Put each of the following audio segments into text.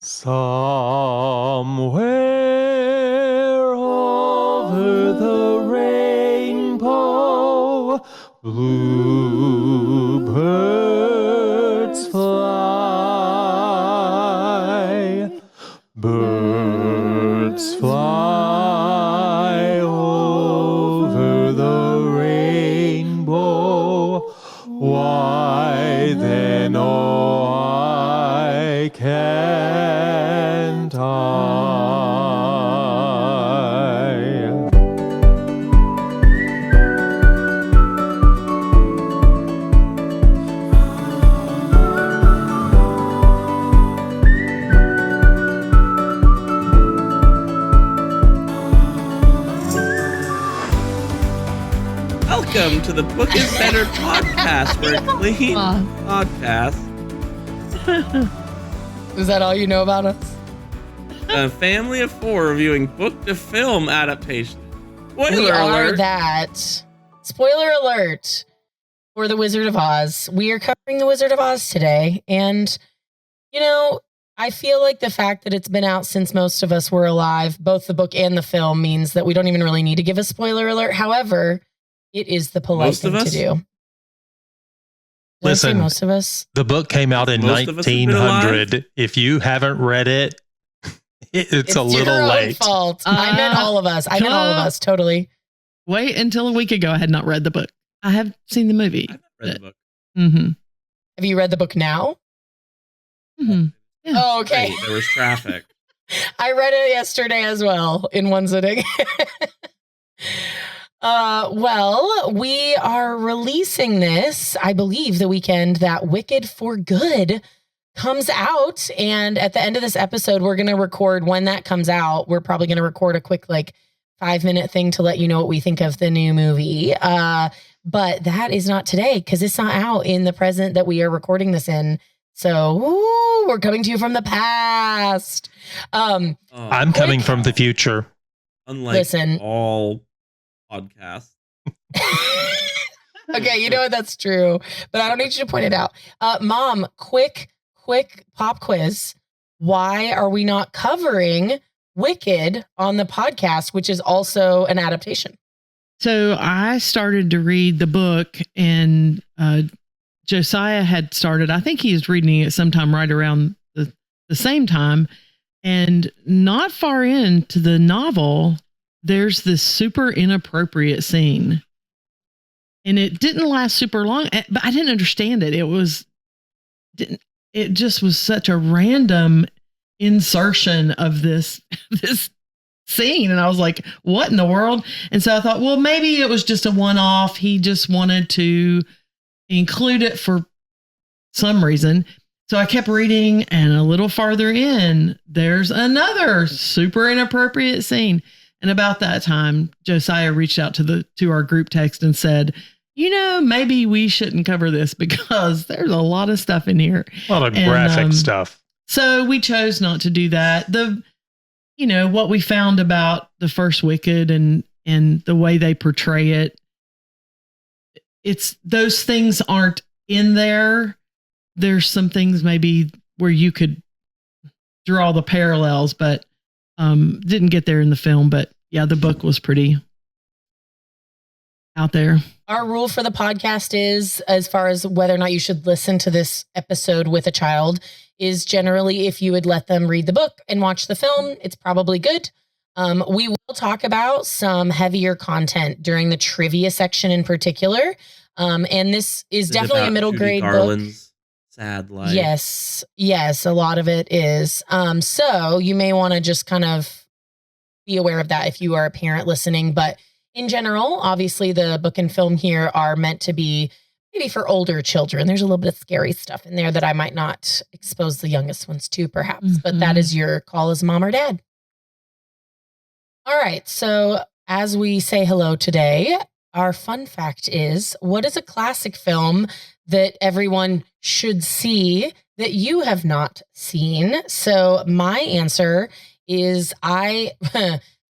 Somewhere over the rainbow, bluebirds fly. Birds fly over the rainbow. Why then, oh, I can't I? Welcome to the Book is Better podcast, where a clean podcast. Is that all you know about us? A family of four reviewing book to film adaptation. We are that. Spoiler alert for The Wizard of Oz. We are covering The Wizard of Oz today. And, you know, I feel like the fact that it's been out since most of us were alive, both the book and the film, means that we don't even really need to give a spoiler alert. However, it is the polite thing to do. Listen, most of us. The book came out in 1900. If you haven't read it, it's a little your late. Own fault. I meant all of us. Totally. Wait until a week ago. I had not read the book. I have seen the movie. I've read the book. Mm-hmm. Have you read the book now? Mm-hmm. Yeah. Oh, okay. Hey, there was traffic. I read it yesterday as well in one sitting. Well, we are releasing this, I believe, the weekend that Wicked for Good comes out. And at the end of this episode, we're going to record when that comes out. We're probably going to record a quick 5-minute thing to let you know what we think of the new movie. But that is not today because it's not out in the present that we are recording this in. So we're coming to you from the past. I'm coming from the future. Unlike all podcasts. Okay, you know what? That's true. But I don't need you to point it out. Mom, quick pop quiz. Why are we not covering Wicked on the podcast, which is also an adaptation? So I started to read the book and Josiah had started. I think he was reading it sometime right around the same time. And not far into the novel, there's this super inappropriate scene. And it didn't last super long, but I didn't understand it. It just was such a random insertion of this scene. And I was like, what in the world? And so I thought, well, maybe it was just a one-off. He just wanted to include it for some reason. So I kept reading, and a little farther in, there's another super inappropriate scene. And about that time, Josiah reached out to our group text and said, maybe we shouldn't cover this because there's a lot of stuff in here. A lot of graphic stuff. So we chose not to do that. What we found about the first Wicked and the way they portray it, those things aren't in there. There's some things maybe where you could draw the parallels, but didn't get there in the film. But yeah, the book was pretty out there. Our rule for the podcast is, as far as whether or not you should listen to this episode with a child, is generally if you would let them read the book and watch the film, it's probably good. We will talk about some heavier content during the trivia section in particular. And this is definitely a middle grade book. Sad life. Yes, a lot of it is. So you may want to just kind of be aware of that if you are a parent listening. But in general, obviously the book and film here are meant to be maybe for older children. There's a little bit of scary stuff in there that I might not expose the youngest ones to, perhaps. Mm-hmm. But that is your call as mom or dad. All right. So as we say hello today, our fun fact is, what is a classic film that everyone should see that you have not seen? So my answer is I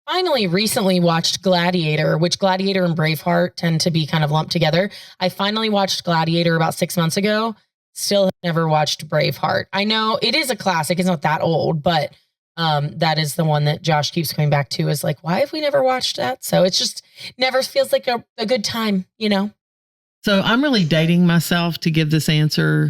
finally recently watched Gladiator, which Gladiator and Braveheart tend to be kind of lumped together. I finally watched Gladiator about 6 months ago. still have never watched Braveheart. I know it is a classic. It's not that old, but that is the one that Josh keeps coming back to, is like, why have we never watched that? So it's just never feels like a good time, you know? So I'm really dating myself to give this answer.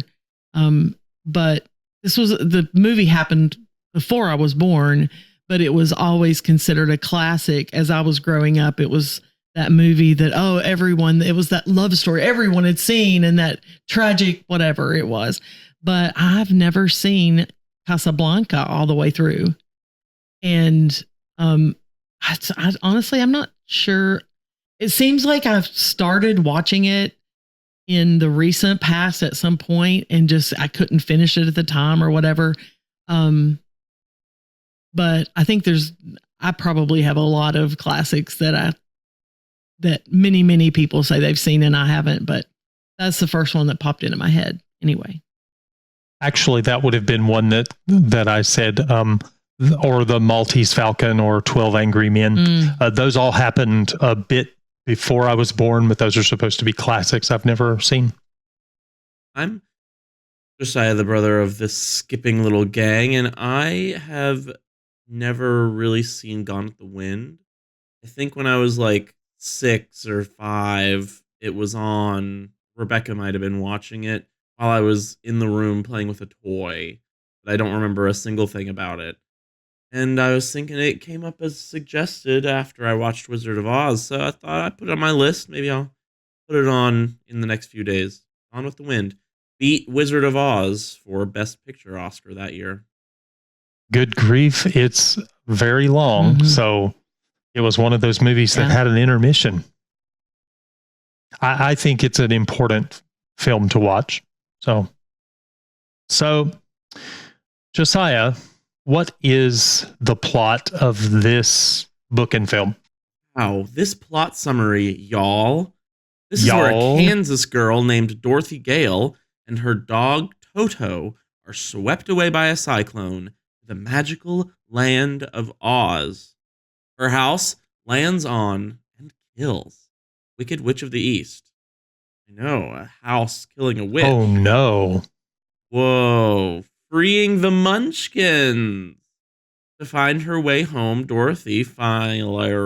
But the movie happened before I was born, but it was always considered a classic as I was growing up. It was that movie that, it was that love story everyone had seen, and that tragic, whatever it was. But I've never seen Casablanca all the way through. And I honestly, I'm not sure. It seems like I've started watching it in the recent past at some point, and I couldn't finish it at the time or whatever. But I think I probably have a lot of classics that many, many people say they've seen and I haven't, but that's the first one that popped into my head anyway. Actually, that would have been one that I said, or the Maltese Falcon or 12 Angry Men. Those all happened a bit before I was born, but those are supposed to be classics I've never seen. I'm Josiah, the brother of this skipping little gang, and I have never really seen Gone with the Wind. I think when I was like 6 or 5, it was on. Rebekah might have been watching it while I was in the room playing with a toy, but I don't remember a single thing about it. And I was thinking it came up as suggested after I watched Wizard of Oz, so I thought I'd put it on my list. Maybe I'll put it on in the next few days. On with the Wind beat Wizard of Oz for Best Picture Oscar that year. Good grief, it's very long, so it was one of those movies that had an intermission. I think it's an important film to watch. So Josiah, what is the plot of this book and film? Wow, this plot summary, y'all. This is where a Kansas girl named Dorothy Gale and her dog Toto are swept away by a cyclone to the magical land of Oz. Her house lands on and kills Wicked Witch of the East. I know, a house killing a witch. Oh no. Whoa. Freeing the Munchkins. To find her way home, Dorothy follows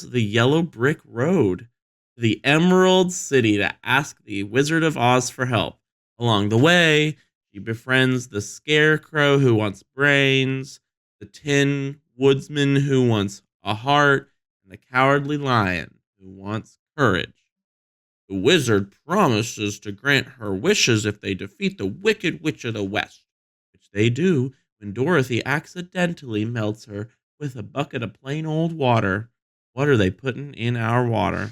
the yellow brick road to the Emerald City to ask the Wizard of Oz for help. Along the way, she befriends the Scarecrow who wants brains, the Tin Woodsman who wants a heart, and the Cowardly Lion who wants courage. The wizard promises to grant her wishes if they defeat the Wicked Witch of the West, which they do when Dorothy accidentally melts her with a bucket of plain old water. What are they putting in our water?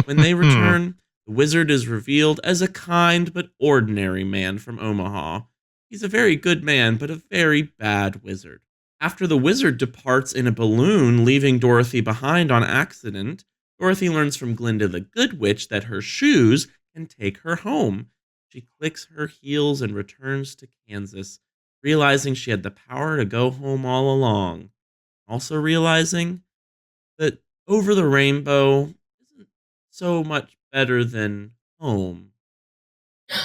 When they return, the wizard is revealed as a kind but ordinary man from Omaha. He's a very good man, but a very bad wizard. After the wizard departs in a balloon, leaving Dorothy behind on accident, Dorothy learns from Glinda the Good Witch that her shoes can take her home. She clicks her heels and returns to Kansas, realizing she had the power to go home all along. Also realizing that over the rainbow isn't so much better than home.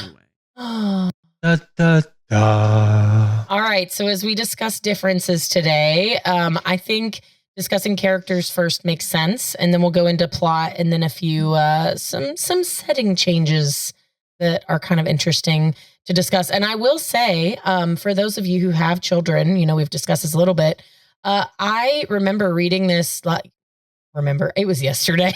Anyway. All right. So as we discuss differences today, I think discussing characters first makes sense, and then we'll go into plot, and then a few some setting changes that are kind of interesting to discuss. And I will say, for those of you who have children, we've discussed this a little bit. I remember reading this. It was yesterday.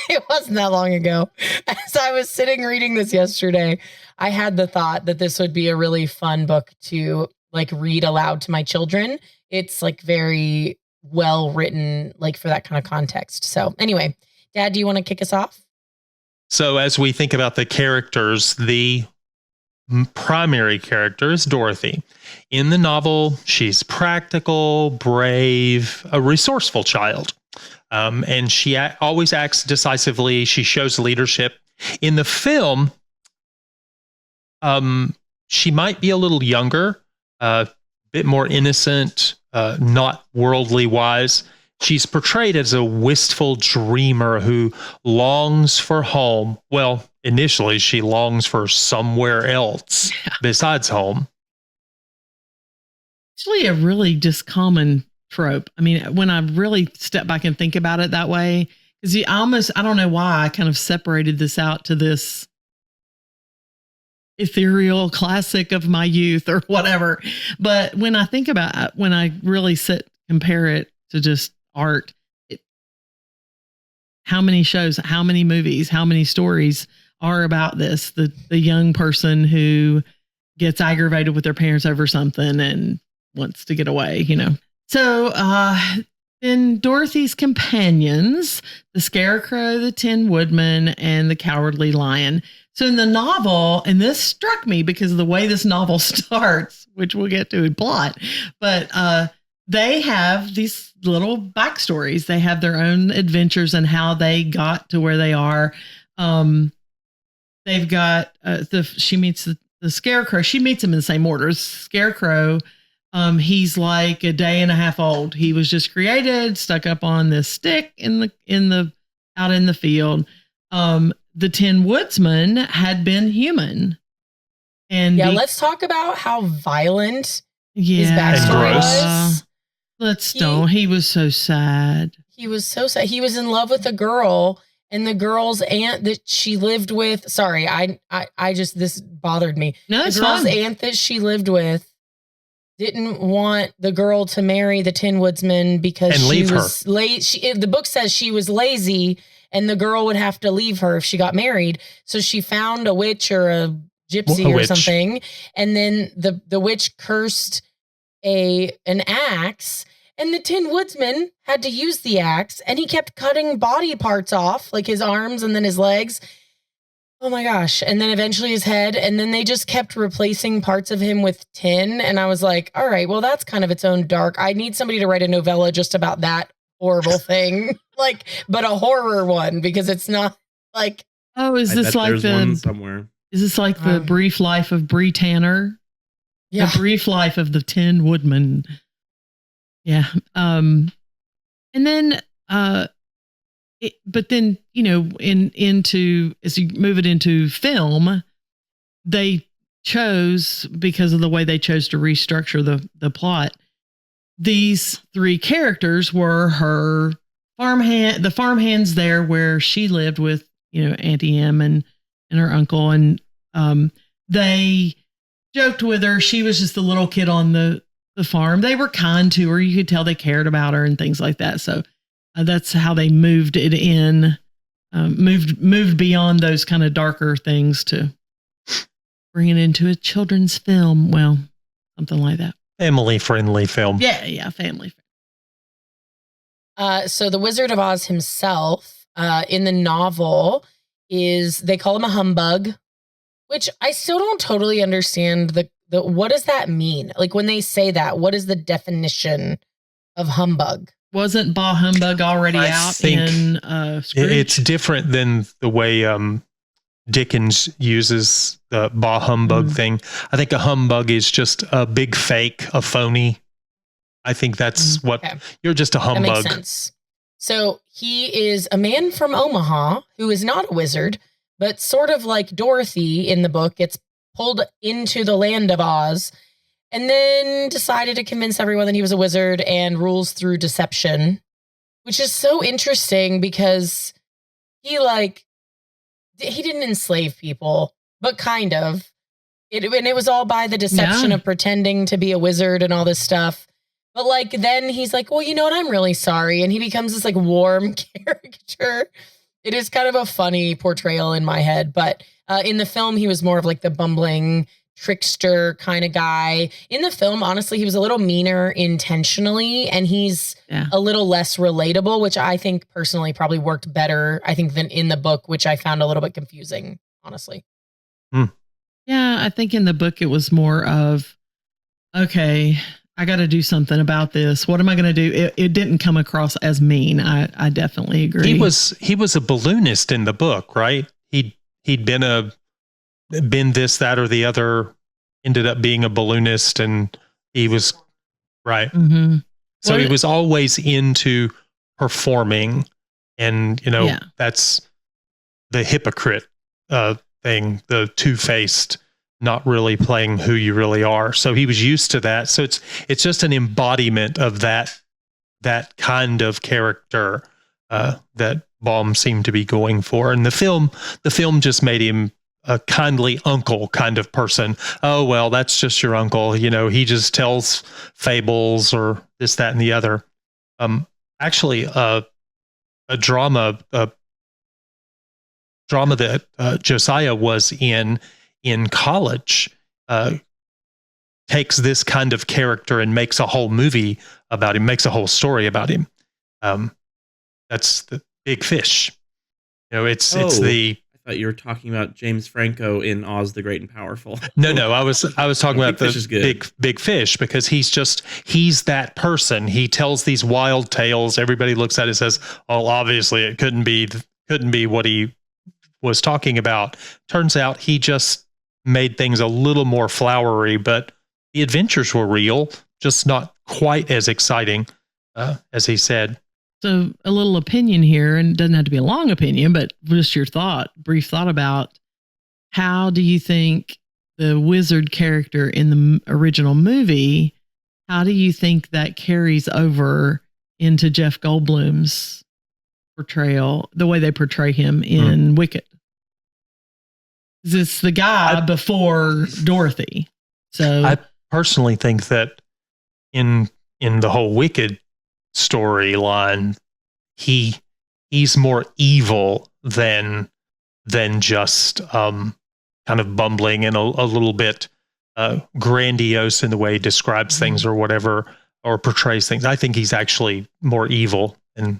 It wasn't that long ago. As I was sitting reading this yesterday, I had the thought that this would be a really fun book to read aloud to my children. It's very well written, for that kind of context. So anyway, Dad, do you want to kick us off? So as we think about the characters, the primary character is Dorothy. In the novel, she's practical, brave, a resourceful child. And she always acts decisively. She shows leadership. In the film, she might be a little younger, a bit more innocent, not worldly wise. she's portrayed as a wistful dreamer who longs for home. Well, initially she longs for somewhere else besides home. Actually, a really just common trope. I mean, when I really step back and think about it that way, because I don't know why I kind of separated this out to this ethereal classic of my youth or whatever. But when I think about when I really compare it to just art, how many shows, how many movies, how many stories are about this? The young person who gets aggravated with their parents over something and wants to get away, you know. So then Dorothy's companions, the Scarecrow, the Tin Woodman, and the Cowardly Lion. So in the novel, and this struck me because of the way this novel starts, which we'll get to in plot, but they have these little backstories. They have their own adventures and how they got to where they are. They've got she meets the Scarecrow. She meets him in the same order. Scarecrow, he's like a day and a half old. He was just created, stuck up on this stick out in the field. The Tin Woodsman had been human. And let's talk about how violent his backstory was. Don't. He was so sad. He was so sad. He was in love with a girl, and the girl's aunt that she lived with. Sorry, I just, this bothered me. No, the girl's aunt that she lived with didn't want the girl to marry the Tin Woodsman because she was late. The book says she was lazy, and the girl would have to leave her if she got married. So she found a witch or a gypsy or something, and then the witch cursed an axe, and the Tin Woodsman had to use the axe, and he kept cutting body parts off, like his arms and then his legs. Oh my gosh. And then eventually his head, and then they just kept replacing parts of him with tin. And I was like, all right, well, that's kind of its own dark. I need somebody to write a novella just about that horrible thing, but a horror one, because it's not like, is this like the brief life of Bree Tanner? Yeah. The brief life of the Tin Woodman. Yeah. And then, but then, you know, as you move it into film, they chose, because of the way they chose to restructure the plot, these three characters were her the farmhands there where she lived with, you know, Auntie Em and her uncle. And they joked with her. She was just the little kid on the farm. They were kind to her. You could tell they cared about her and things like that. So that's how they moved it in, moved beyond those kind of darker things to bring it into a children's film. Well, something like that. Family-friendly film. Yeah, family. So the Wizard of Oz himself, in the novel, they call him a humbug, which I still don't totally understand. What does that mean? Like when they say that, what is the definition of humbug? Wasn't Bah Humbug already out in Scrooge? It's different than the way Dickens uses the Bah Humbug thing. I think a humbug is just a big fake, a phony. I think that's you're just a humbug. That makes sense. So he is a man from Omaha who is not a wizard, but sort of like Dorothy in the book, gets pulled into the land of Oz and then decided to convince everyone that he was a wizard and rules through deception, which is so interesting because he didn't enslave people, but kind of. And it was all by the deception of pretending to be a wizard and all this stuff. But then he's like, well, you know what? I'm really sorry. And he becomes this warm character. It is kind of a funny portrayal in my head. But in the film, he was more of the bumbling trickster kind of guy. In the film, honestly, he was a little meaner intentionally. And he's a little less relatable, which I think personally probably worked better, than in the book, which I found a little bit confusing, honestly. Yeah, I think in the book, it was more of, okay, I got to do something about this. What am I going to do? It didn't come across as mean. I definitely agree. He was a balloonist in the book, right? He'd been this, that, or the other, ended up being a balloonist, and he was right. Mm-hmm. So he was always into performing, and you know Yeah. that's the hypocrite thing, the two-faced, not really playing who you really are. So he was used to that. So it's just an embodiment of that kind of character that Baum seemed to be going for. And the film just made him a kindly uncle kind of person. Oh, well, that's just your uncle. You know, he just tells fables or this, that, and the other. Actually, a drama that Josiah was in college takes this kind of character and makes a whole movie about him, makes a whole story about him. That's the Big Fish. You know, it's the. I thought you were talking about James Franco in Oz the Great and Powerful. No, I was talking about the big Fish, because he's that person. He tells these wild tales. Everybody looks at it and says, "Oh, obviously it couldn't be what he was talking about." Turns out he just made things a little more flowery, but the adventures were real, just not quite as exciting as he said. So a little opinion here, and it doesn't have to be a long opinion, but just your brief thought about how do you think the wizard character in the original movie, how do you think that carries over into Jeff Goldblum's portrayal, the way they portray him in Wicked? Is this the guy before Dorothy? So I personally think that in the whole Wicked storyline, he's more evil than just kind of bumbling and a little bit grandiose in the way he describes things or whatever, or portrays things. I think he's actually more evil. And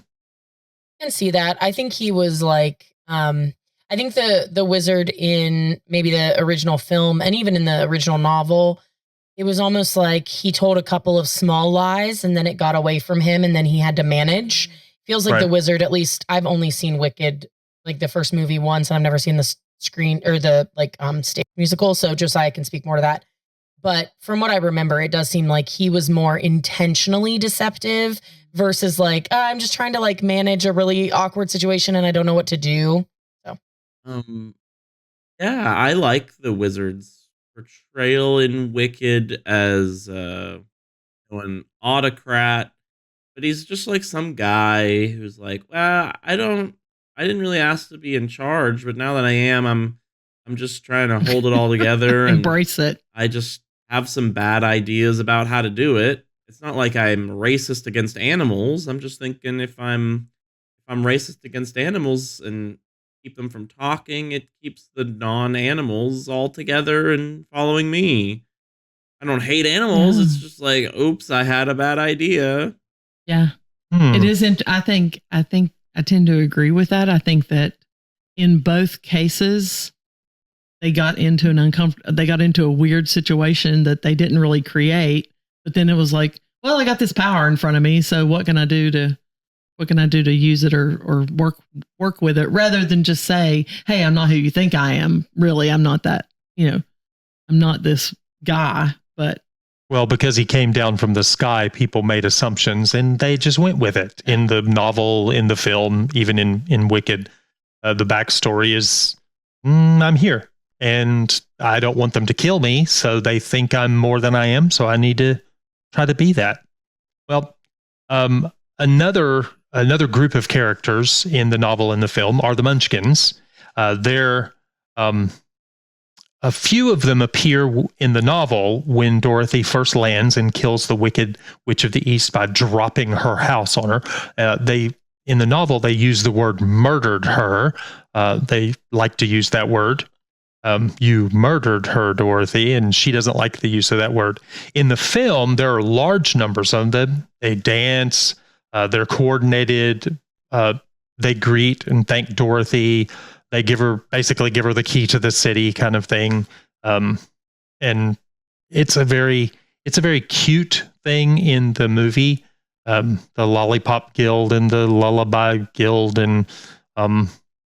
I can see that. I think he was like, I think the wizard in maybe the original film and even in the original novel, it was almost like he told a couple of small lies and then it got away from him and then he had to manage. Feels like the wizard, at least I've only seen Wicked, like the first movie once, and I've never seen the screen or the stage musical. So Josiah can speak more to that. But from what I remember, it does seem like he was more intentionally deceptive versus like, I'm just trying to like manage a really awkward situation and I don't know what to do. So, yeah, I like the wizard's portrayal in Wicked as an autocrat, but he's just like some guy who's like, well, I didn't really ask to be in charge, but now that I am, I'm just trying to hold it all together and embrace it. I just have some bad ideas about how to do it. It's not like I'm racist against animals. I'm just thinking if I'm racist against animals and keep them from talking, it keeps the non-animals all together and following me. I don't hate animals. It's just like, oops, I had a bad idea. Yeah. It isn't. I think I tend to agree with that. I think that in both cases, they got into a weird situation that they didn't really create, but then it was like, well, I got this power in front of me. So what can I do to use it or work with it, rather than just say, hey, I'm not who you think I am. Really, I'm not that, I'm not this guy, but. Well, because he came down from the sky, people made assumptions and they just went with it. In the novel, in the film, even in Wicked, the backstory is, I'm here and I don't want them to kill me. So they think I'm more than I am. So I need to try to be that. Well, another group of characters in the novel and the film are the Munchkins. A few of them appear in the novel when Dorothy first lands and kills the Wicked Witch of the East by dropping her house on her. In the novel, they use the word murdered her. They like to use that word. You murdered her, Dorothy, and she doesn't like the use of that word. In the film, there are large numbers of them. They dance. They're coordinated. They greet and thank Dorothy. They basically give her the key to the city kind of thing. And it's a very cute thing in the movie. The Lollipop Guild and the Lullaby Guild. And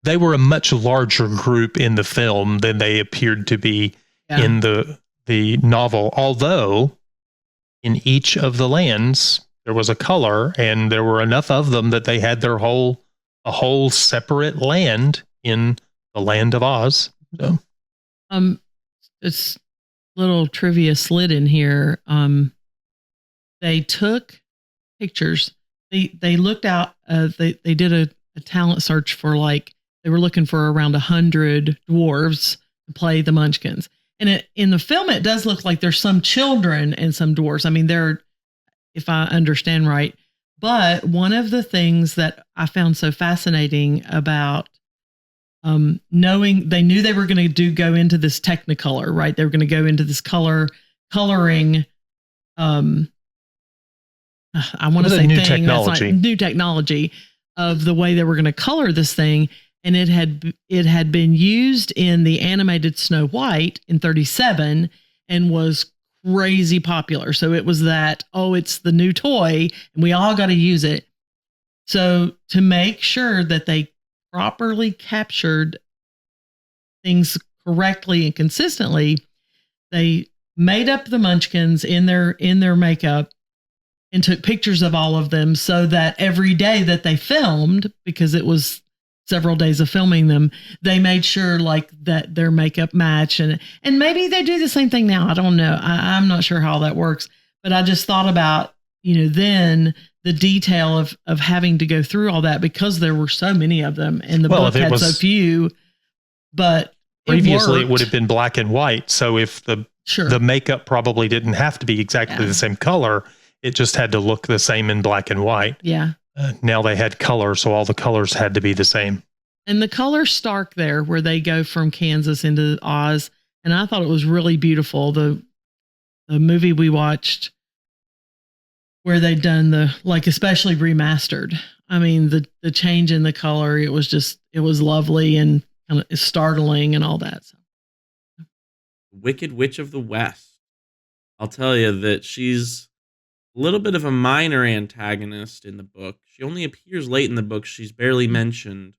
they were a much larger group in the film than they appeared to be in the novel. Although in each of the lands, there was a color, and there were enough of them that they had a whole separate land in the land of Oz. So. It's little trivia slid in here. They took pictures. They looked out. They did a talent search for they were looking for around 100 dwarves to play the Munchkins. And in the film, it does look like there's some children and some dwarves. I mean, they're, if I understand right. But one of the things that I found so fascinating about knowing they knew they were going to go into this Technicolor, right? They were going to go into this coloring. I want to say new thing technology. that's like new technology of the way they were going to color this thing. And it had been used in the animated Snow White in 1937 and was crazy popular. So it was that, it's the new toy and we all got to use it. So to make sure that they properly captured things correctly and consistently, they made up the Munchkins in their makeup and took pictures of all of them so that every day that they filmed, because it was several days of filming them, they made sure that their makeup match, and maybe they do the same thing now. I don't know. I'm not sure how that works, but I just thought about, then the detail of having to go through all that because there were so many of them and the book had so few, but previously it would have been black and white. So if the makeup probably didn't have to be exactly the same color, it just had to look the same in black and white. Yeah. Now they had color, so all the colors had to be the same. And the color Stark there, where they go from Kansas into Oz, and I thought it was really beautiful. The movie we watched, where they'd done especially remastered. I mean, the change in the color, it was lovely and kind of startling and all that. So. Wicked Witch of the West. I'll tell you that she's a little bit of a minor antagonist in the book. She only appears late in the book. She's barely mentioned.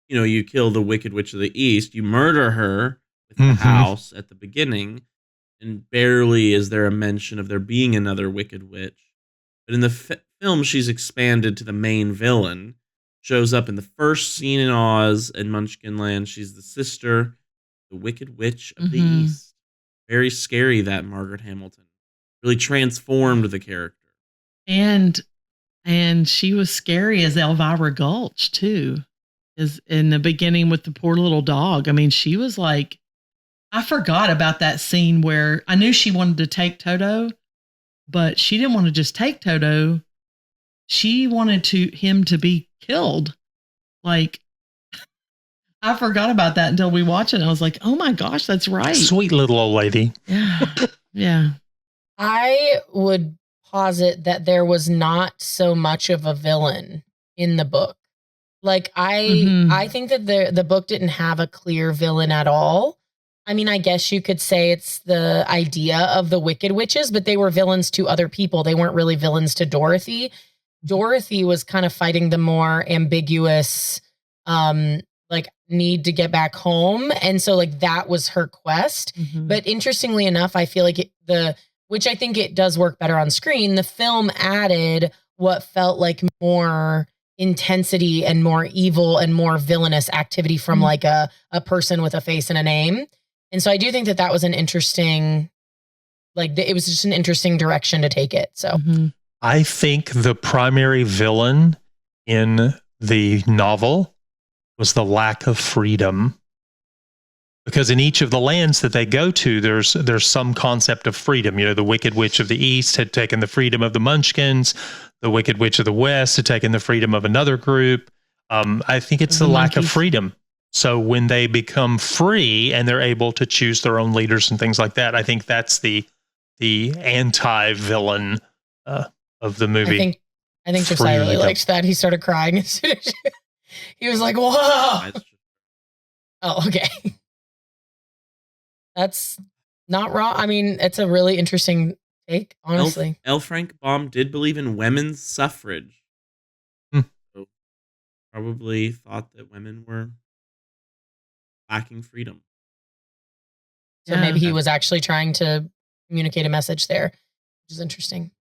You kill the Wicked Witch of the East. You murder her with the house at the beginning. And barely is there a mention of there being another Wicked Witch. But in the film, she's expanded to the main villain. Shows up in the first scene in Oz and Munchkinland. She's the sister, the Wicked Witch of the East. Very scary, that Margaret Hamilton. Really transformed the character. And she was scary as Elvira Gulch, too. Is in the beginning with the poor little dog. I mean, she was like, I forgot about that scene where I knew she wanted to take Toto, but she didn't want to just take Toto. She wanted him to be killed. I forgot about that until we watched it. I was like, oh my gosh, that's right. Sweet little old lady. Yeah. Yeah. I would posit that there was not so much of a villain in the book. I think that the book didn't have a clear villain at all. I mean, I guess you could say it's the idea of the Wicked Witches, but they were villains to other people. They weren't really villains to Dorothy. Dorothy was kind of fighting the more ambiguous, need to get back home. And so that was her quest. But interestingly enough, I feel like which I think it does work better on screen. The film added what felt like more intensity and more evil and more villainous activity from a person with a face and a name. And so I do think that was an interesting, it was just an interesting direction to take it. So I think the primary villain in the novel was the lack of freedom. Because in each of the lands that they go to, there's some concept of freedom. The Wicked Witch of the East had taken the freedom of the Munchkins. The Wicked Witch of the West had taken the freedom of another group. I think it's the lack of freedom. So when they become free and they're able to choose their own leaders and things like that, I think that's the anti-villain of the movie. I think Josiah really liked that. He started crying as soon as he was like, whoa. Oh, okay. That's not wrong. I mean, it's a really interesting take, honestly. L. Frank Baum did believe in women's suffrage. So probably thought that women were lacking freedom. So maybe he was actually trying to communicate a message there, which is interesting.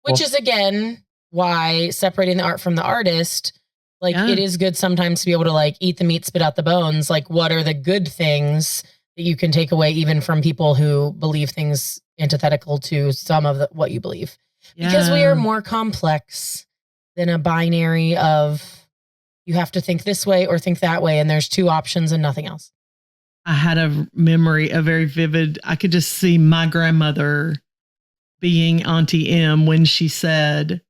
Which is, again, why separating the art from the artist, like, it is good sometimes to be able to, like, eat the meat, spit out the bones. Like, what are the good things that you can take away even from people who believe things antithetical to some of what you believe? Because we are more complex than a binary of you have to think this way or think that way, and there's two options and nothing else. I had a memory, a very vivid, I could just see my grandmother being Auntie M when she said,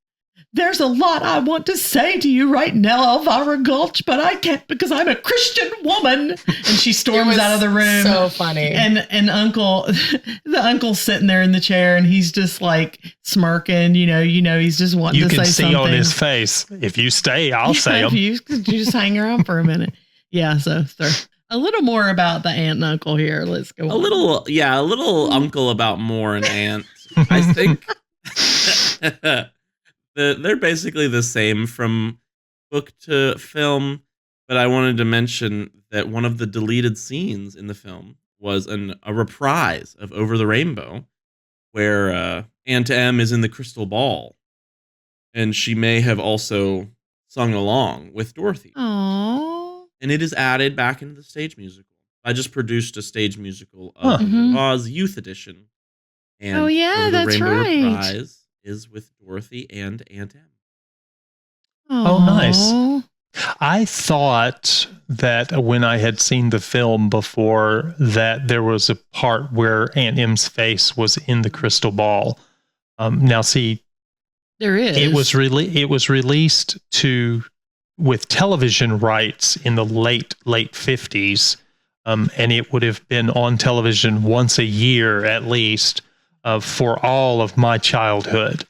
"There's a lot I want to say to you right now, Elvira Gulch, but I can't because I'm a Christian woman." And she storms out of the room. So funny. And the uncle's sitting there in the chair, and he's just like smirking. He's just wanting to say something. You can see on his face, if you stay, I'll say them. You just hang around for a minute. Yeah. So a little more about the aunt and uncle here. Let's go. A little uncle about more an aunt. I think they're basically the same from book to film, but I wanted to mention that one of the deleted scenes in the film was a reprise of Over the Rainbow, where Aunt M is in the crystal ball, and she may have also sung along with Dorothy. Aww. And it is added back into the stage musical. I just produced a stage musical of Oz Youth Edition. And Over the that's Rainbow right. reprise is with Dorothy and Aunt M. Oh, nice. I thought that when I had seen the film before that there was a part where Aunt M's face was in the crystal ball. Now, see, there is. It was released with television rights in the late 50s, and it would have been on television once a year at least for all of my childhood.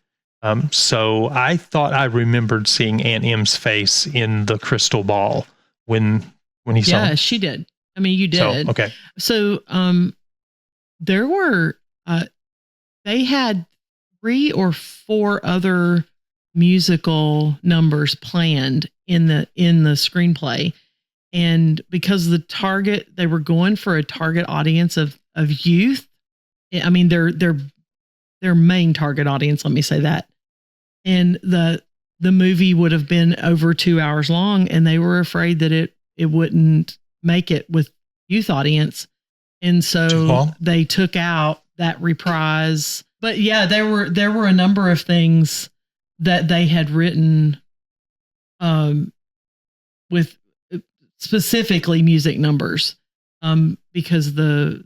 So I thought I remembered seeing Aunt M's face in the crystal ball when he saw. Yeah, she did. I mean, you did. So, okay. So there were they had 3 or 4 other musical numbers planned in the screenplay, and because they were going for a target audience of youth. I mean, their main target audience, let me say that. And the movie would have been over 2 hours long, and they were afraid that it wouldn't make it with youth audience. And so they took out that reprise. But yeah, there were a number of things that they had written with specifically music numbers because they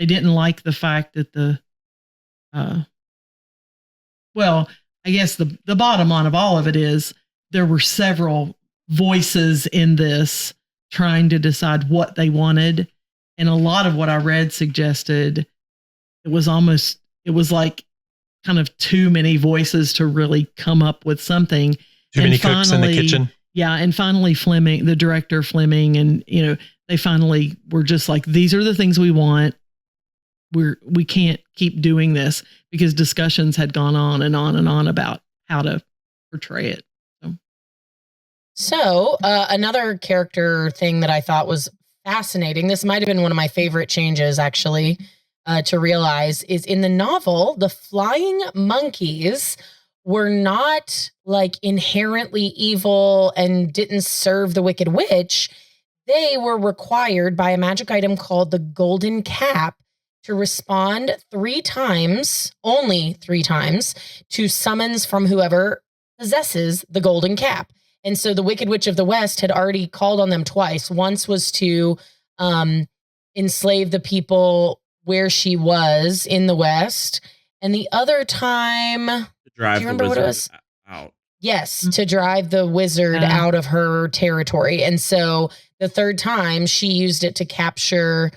didn't like the fact that I guess the bottom line of all of it is there were several voices in this trying to decide what they wanted. And a lot of what I read suggested it was like kind of too many voices to really come up with something. Too many cooks in the kitchen. Yeah. And finally the director Fleming, and, they finally were just like, these are the things we want. We can't keep doing this, because discussions had gone on and on and on about how to portray it. So another character thing that I thought was fascinating, this might have been one of my favorite changes actually to realize, is in the novel, the flying monkeys were not like inherently evil and didn't serve the Wicked Witch. They were required by a magic item called the Golden Cap to respond 3 times, only 3 times, to summons from whoever possesses the Golden Cap. And so the Wicked Witch of the West had already called on them twice. Once was to enslave the people where she was in the West. And the other time, to drive do you remember what it was? Out. Yes, to drive the wizard out of her territory. And so the third time she used it to capture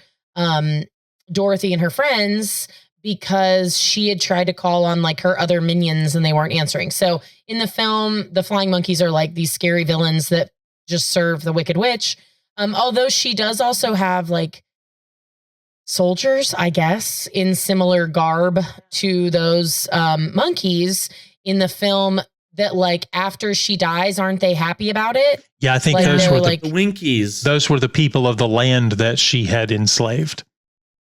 Dorothy and her friends, because she had tried to call on like her other minions and they weren't answering. So in the film, the flying monkeys are like these scary villains that just serve the Wicked Witch. Although she does also have like soldiers, I guess, in similar garb to those monkeys in the film, that like after she dies, aren't they happy about it? Yeah, I think like, those were like, the Winkies. Those were the people of the land that she had enslaved.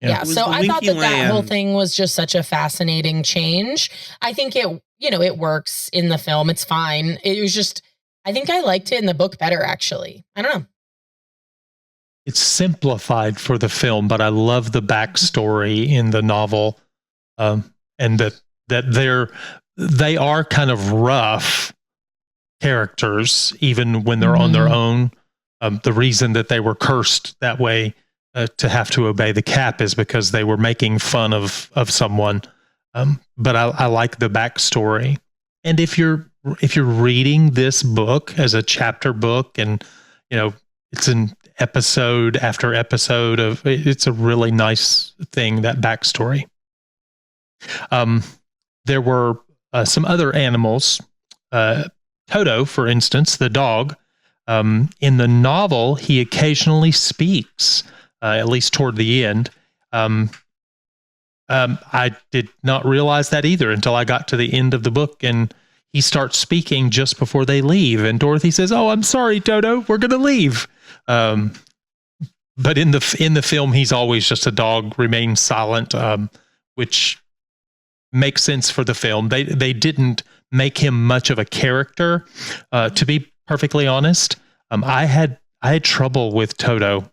Yeah, so I thought that whole thing was just such a fascinating change. I think it it works in the film. It's fine. It was just, I think I liked it in the book better, actually. I don't know. It's simplified for the film, but I love the backstory in the novel, and that they are kind of rough characters, even when they're on their own. The reason that they were cursed that way to have to obey the cap is because they were making fun of someone. But I like the backstory, and if you're reading this book as a chapter book, and it's an episode after episode it's a really nice thing, that backstory. There were some other animals. Toto, for instance, the dog. In the novel, he occasionally speaks, at least toward the end. I did not realize that either until I got to the end of the book, and he starts speaking just before they leave. And Dorothy says, "Oh, I'm sorry, Toto, we're going to leave." But in the film, he's always just a dog, remains silent, which makes sense for the film. They didn't make him much of a character, to be perfectly honest. I had trouble with Toto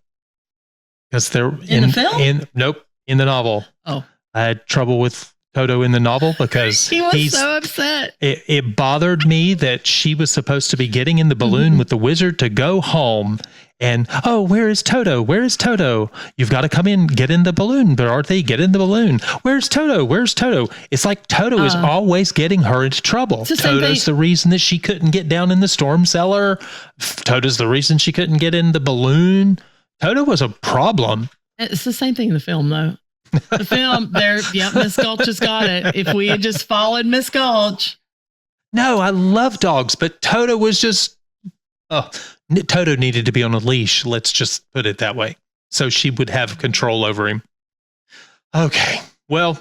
because in the film? Nope, in the novel. Oh, I had trouble with Toto in the novel because he was so upset. It bothered me that she was supposed to be getting in the balloon with the wizard to go home. And, oh, where is Toto? Where is Toto? You've got to come in, get in the balloon, Dorothy, get in the balloon. Where's Toto? Where's Toto? It's like Toto is always getting her into trouble. Toto's the reason that she couldn't get down in the storm cellar. Toto's the reason she couldn't get in the balloon. Toto was a problem. It's the same thing in the film, though. The film, Miss Gulch has got it. If we had just followed Miss Gulch. No, I love dogs, but Toto was just... Toto needed to be on a leash, let's just put it that way, so she would have control over him. Okay, well,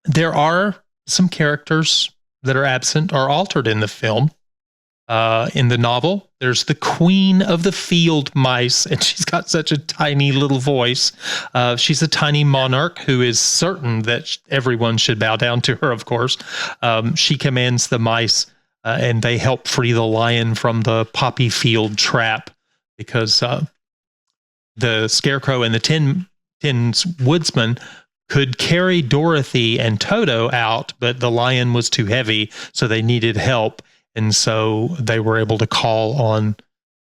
there are some characters that are absent or altered in the film. In the novel, there's the queen of the field mice, and she's got such a tiny little voice. She's a tiny monarch who is certain that everyone should bow down to her, of course. She commands the mice, and they help free the lion from the poppy field trap because the scarecrow and the tin woodsman could carry Dorothy and Toto out, but the lion was too heavy, so they needed help. And so they were able to call on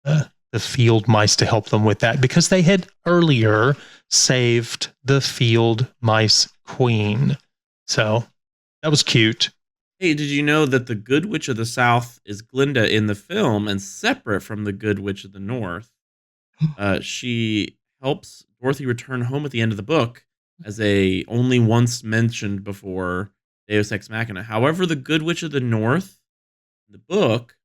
the field mice to help them with that because they had earlier saved the field mice queen. So that was cute. Hey, did you know that the Good Witch of the South is Glinda in the film and separate from the Good Witch of the North? She helps Dorothy return home at the end of the book as a only once mentioned before Deus Ex Machina. However, the Good Witch of the North, in the book,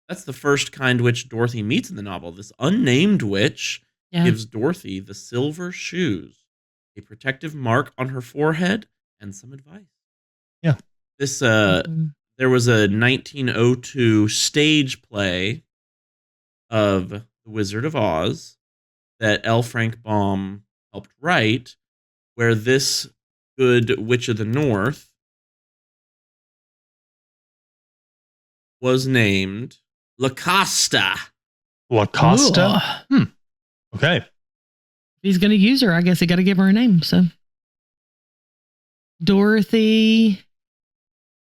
that's the first kind witch Dorothy meets in the novel. This unnamed witch gives Dorothy the silver shoes, a protective mark on her forehead, and some advice. Yeah. This there was a 1902 stage play of The Wizard of Oz that L. Frank Baum helped write, where this good witch of the North was named LaCosta. LaCosta? Okay. If he's going to use her, I guess he got to give her a name. So Dorothy,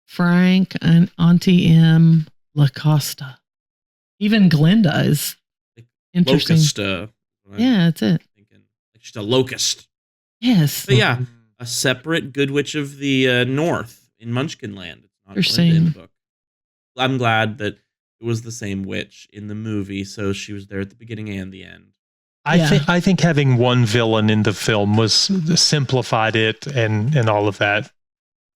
Frank, and Auntie M, LaCosta. Even Glinda is interesting. Locusta. Yeah, that's it. Thinking. Like she's a locust. Yes. But yeah, a separate good witch of the North in Munchkin Land. It's not Glinda in the book. I'm glad that it was the same witch in the movie, so she was there at the beginning and the end. I think having one villain in the film was simplified it and all of that.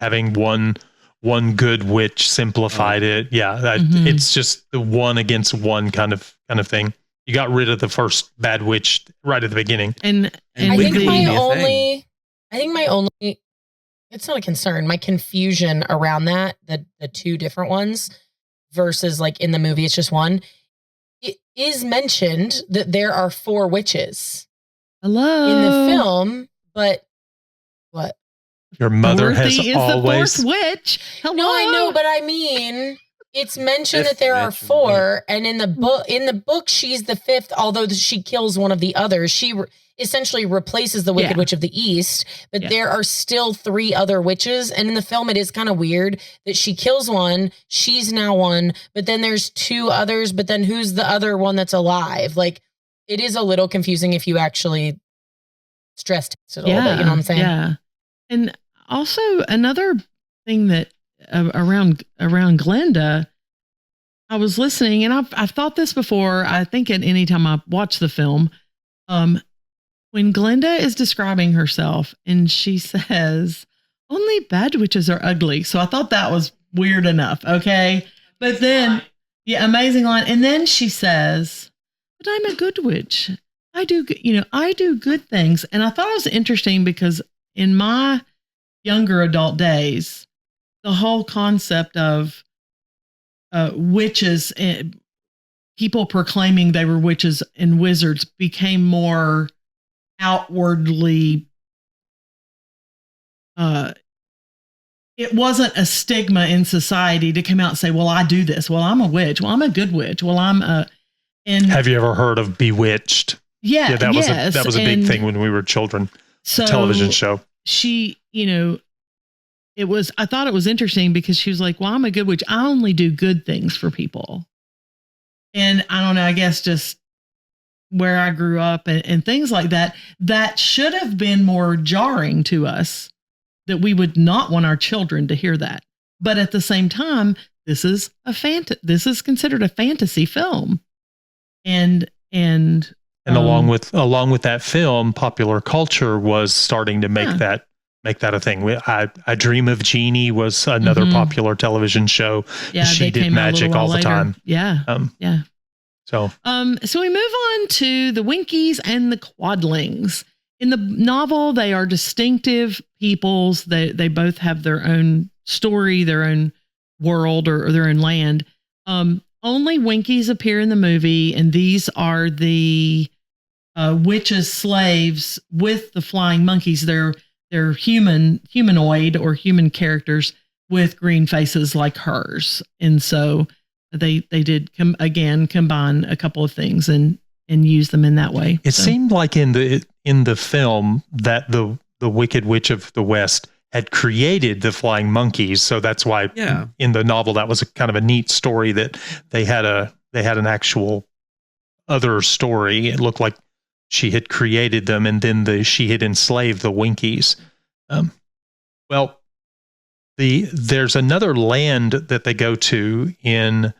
Having one good witch simplified it. Yeah, it's just the one against one kind of thing. You got rid of the first bad witch right at the beginning. And I think my only it's not a concern. My confusion around that, the two different ones versus like in the movie, it's just one. It is mentioned that there are 4 witches. Hello. In the film, but what? Your mother Dorothy has is always. the fourth witch. Hello. No, I know, but I mean, it's mentioned Fifth that there are witch, 4, and in the book, she's the 5th. Although she kills one of the others, she essentially replaces the Wicked Witch of the East. But there are still 3 other witches, and in the film, it is kind of weird that she kills one, she's now one, but then there's 2 others. But then who's the other one that's alive? Like, it is a little confusing if you actually stress test it a little bit. You know what I'm saying? Yeah. And also another thing that around Glenda, I was listening, and I've thought this before. I think at any time I watch the film, when Glenda is describing herself and she says, "Only bad witches are ugly." So I thought that was weird enough. Okay, but then amazing line, and then she says, "But I'm a good witch. I do good things." And I thought it was interesting because in my younger adult days, the whole concept of witches and people proclaiming they were witches and wizards became more outwardly. It wasn't a stigma in society to come out and say, "Well, I do this. Well, I'm a witch. Well, I'm a good witch. Well, I'm a." And have you ever heard of Bewitched? Yeah, that was a big thing when we were children. So television show. She, I thought it was interesting because she was like, "Well, I'm a good witch. I only do good things for people." And I don't know, I guess just where I grew up and things like that, that should have been more jarring to us, that we would not want our children to hear that. But at the same time, this is considered a fantasy film. And along with that film, popular culture was starting to make that a thing. I Dream of Jeannie was another popular television show. Yeah, she did magic all the time. Yeah. So we move on to the Winkies and the Quadlings. In the novel, they are distinctive peoples. They both have their own story, their own world, or their own land. Only Winkies appear in the movie, and these are the witches' slaves with the flying monkeys. They're humanoid or human characters with green faces like hers, and so they did combine a couple of things and use them in that way. It seemed like in the film that the Wicked Witch of the West had created the flying monkeys, so that's why in the novel that was a kind of a neat story that they had an actual other story. It looked like she had created them, and then she had enslaved the Winkies. There's another land that they go to in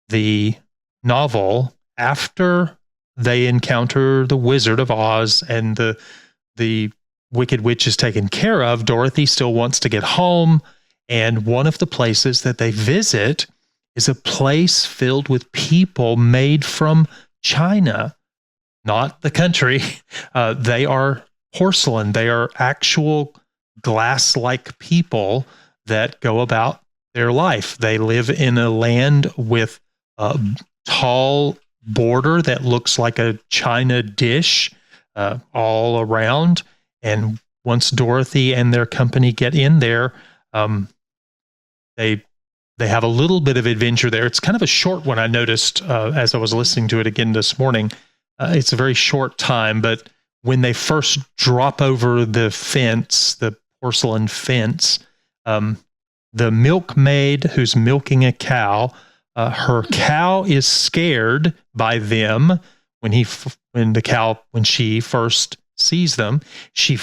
the novel after they encounter the Wizard of Oz and the Wicked Witch is taken care of. Dorothy still wants to get home, and one of the places that they visit is a place filled with people made from China, not the country. They are porcelain. They are actual glass-like people that go about their life. They live in a land with a tall border that looks like a china dish all around. And once Dorothy and their company get in there, they have a little bit of adventure there. It's kind of a short one, I noticed as I was listening to it again this morning. It's a very short time, but when they first drop over the fence, the porcelain fence, the milkmaid who's milking a cow, her cow is scared by them when she first sees them. She,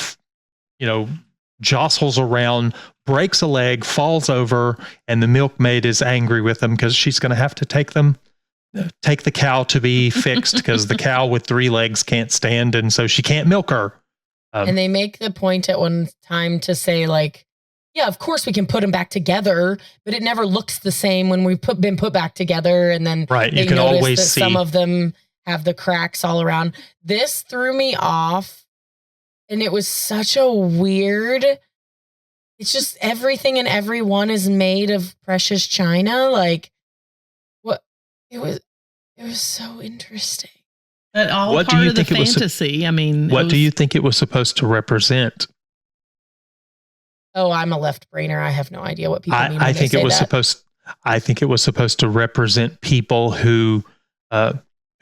jostles around, breaks a leg, falls over, and the milkmaid is angry with them because she's going to have to take the cow to be fixed because the cow with 3 legs can't stand, and so she can't milk her. And they make the point at one time to say, like, yeah, of course we can put them back together, but it never looks the same when we've been put back together. And then you can always see some of them have the cracks all around. This threw me off, and it was such a weird. It's just everything and everyone is made of precious china. Like, what? It was so interesting. But all part of the fantasy. What do you think it was supposed to represent? Oh, I'm a left brainer. I have no idea what people mean when I they think say it was that. supposed. I think it was supposed to represent people who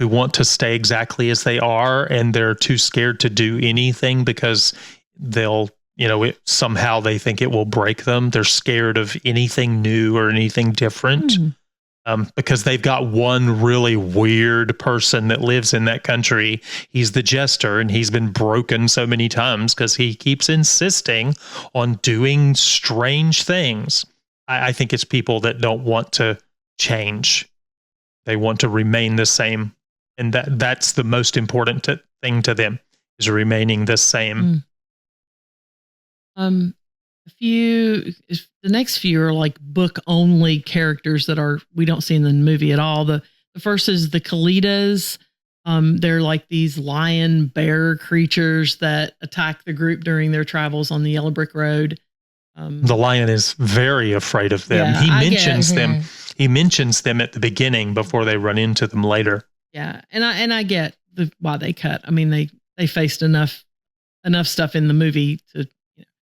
want to stay exactly as they are, and they're too scared to do anything because they'll, somehow they think it will break them. They're scared of anything new or anything different. Because they've got one really weird person that lives in that country. He's the jester, and he's been broken so many times because he keeps insisting on doing strange things. I think it's people that don't want to change. They want to remain the same. And that's the most important thing to them, is remaining the same. The next few are like book only characters that we don't see in the movie at all. The first is the Kalitas. They're like these lion bear creatures that attack the group during their travels on the Yellow Brick Road. The lion is very afraid of them. Yeah, He mentions them. He mentions them at the beginning before they run into them later. Yeah, and I get why they cut. I mean, they faced enough stuff in the movie to,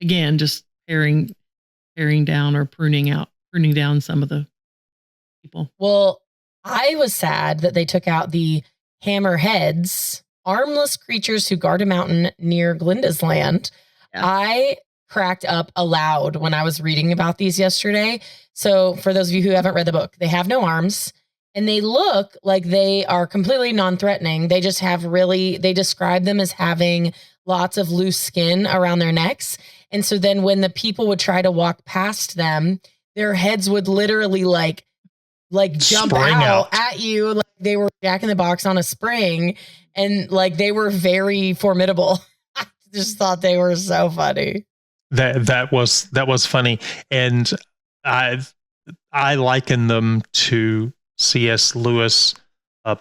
again, just paring down or pruning down some of the people. Well, I was sad that they took out the hammerheads, armless creatures who guard a mountain near Glinda's land. Yeah. I cracked up aloud when I was reading about these yesterday. So for those of you who haven't read the book, they have no arms and they look like they are completely non-threatening. They just have they describe them as having lots of loose skin around their necks. And so then when the people would try to walk past them, their heads would literally like jump out at you. Like they were Jack in the Box on a spring, and like they were very formidable. I just thought they were so funny. That was funny. And I liken them to C.S. Lewis, the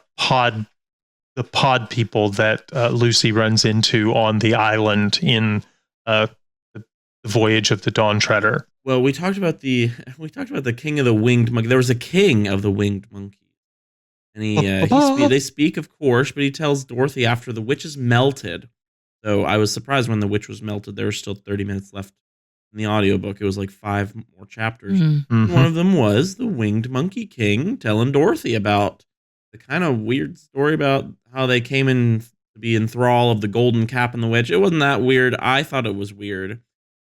pod people that Lucy runs into on the island in the Voyage of the Dawn Treader. Well, we talked about the king of the winged monkey. There was a king of the winged monkey, and they speak, of course, but he tells Dorothy after the witch is melted. So I was surprised when the witch was melted. There was still 30 minutes left in the audiobook. It was like 5 more chapters. Mm-hmm. One of them was the winged monkey king telling Dorothy about the kind of weird story about how they came in to be in thrall of the golden cap and the witch. It wasn't that weird. I thought it was weird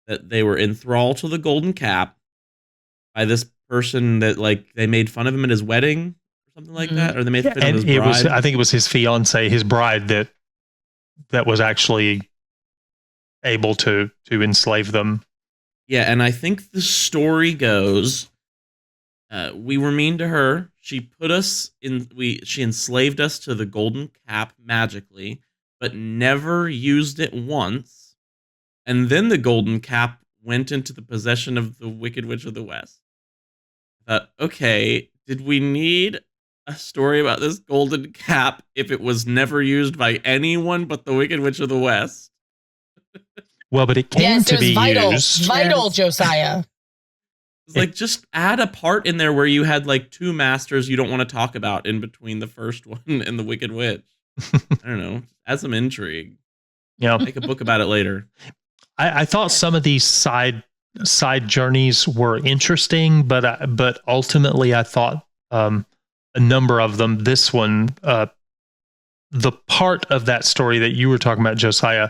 that they were in thrall to the golden cap by this person that like they made fun of him at his wedding or something like that, or they made fun of his bride. I think it was his fiance, his bride, that was actually able to enslave them. Yeah, and I think the story goes, we were mean to her. She put us in. She enslaved us to the golden cap magically, but never used it once. And then the golden cap went into the possession of the Wicked Witch of the West. I thought, okay, did we need a story about this golden cap if it was never used by anyone but the Wicked Witch of the West? Well, but it came to be used. Vital, Josiah. It's like, just add a part in there where you had like 2 masters you don't want to talk about in between the first one and the Wicked Witch. I don't know. Add some intrigue. Yeah. Make a book about it later. I thought some of these side journeys were interesting, but ultimately I thought a number of them. This one, the part of that story that you were talking about, Josiah,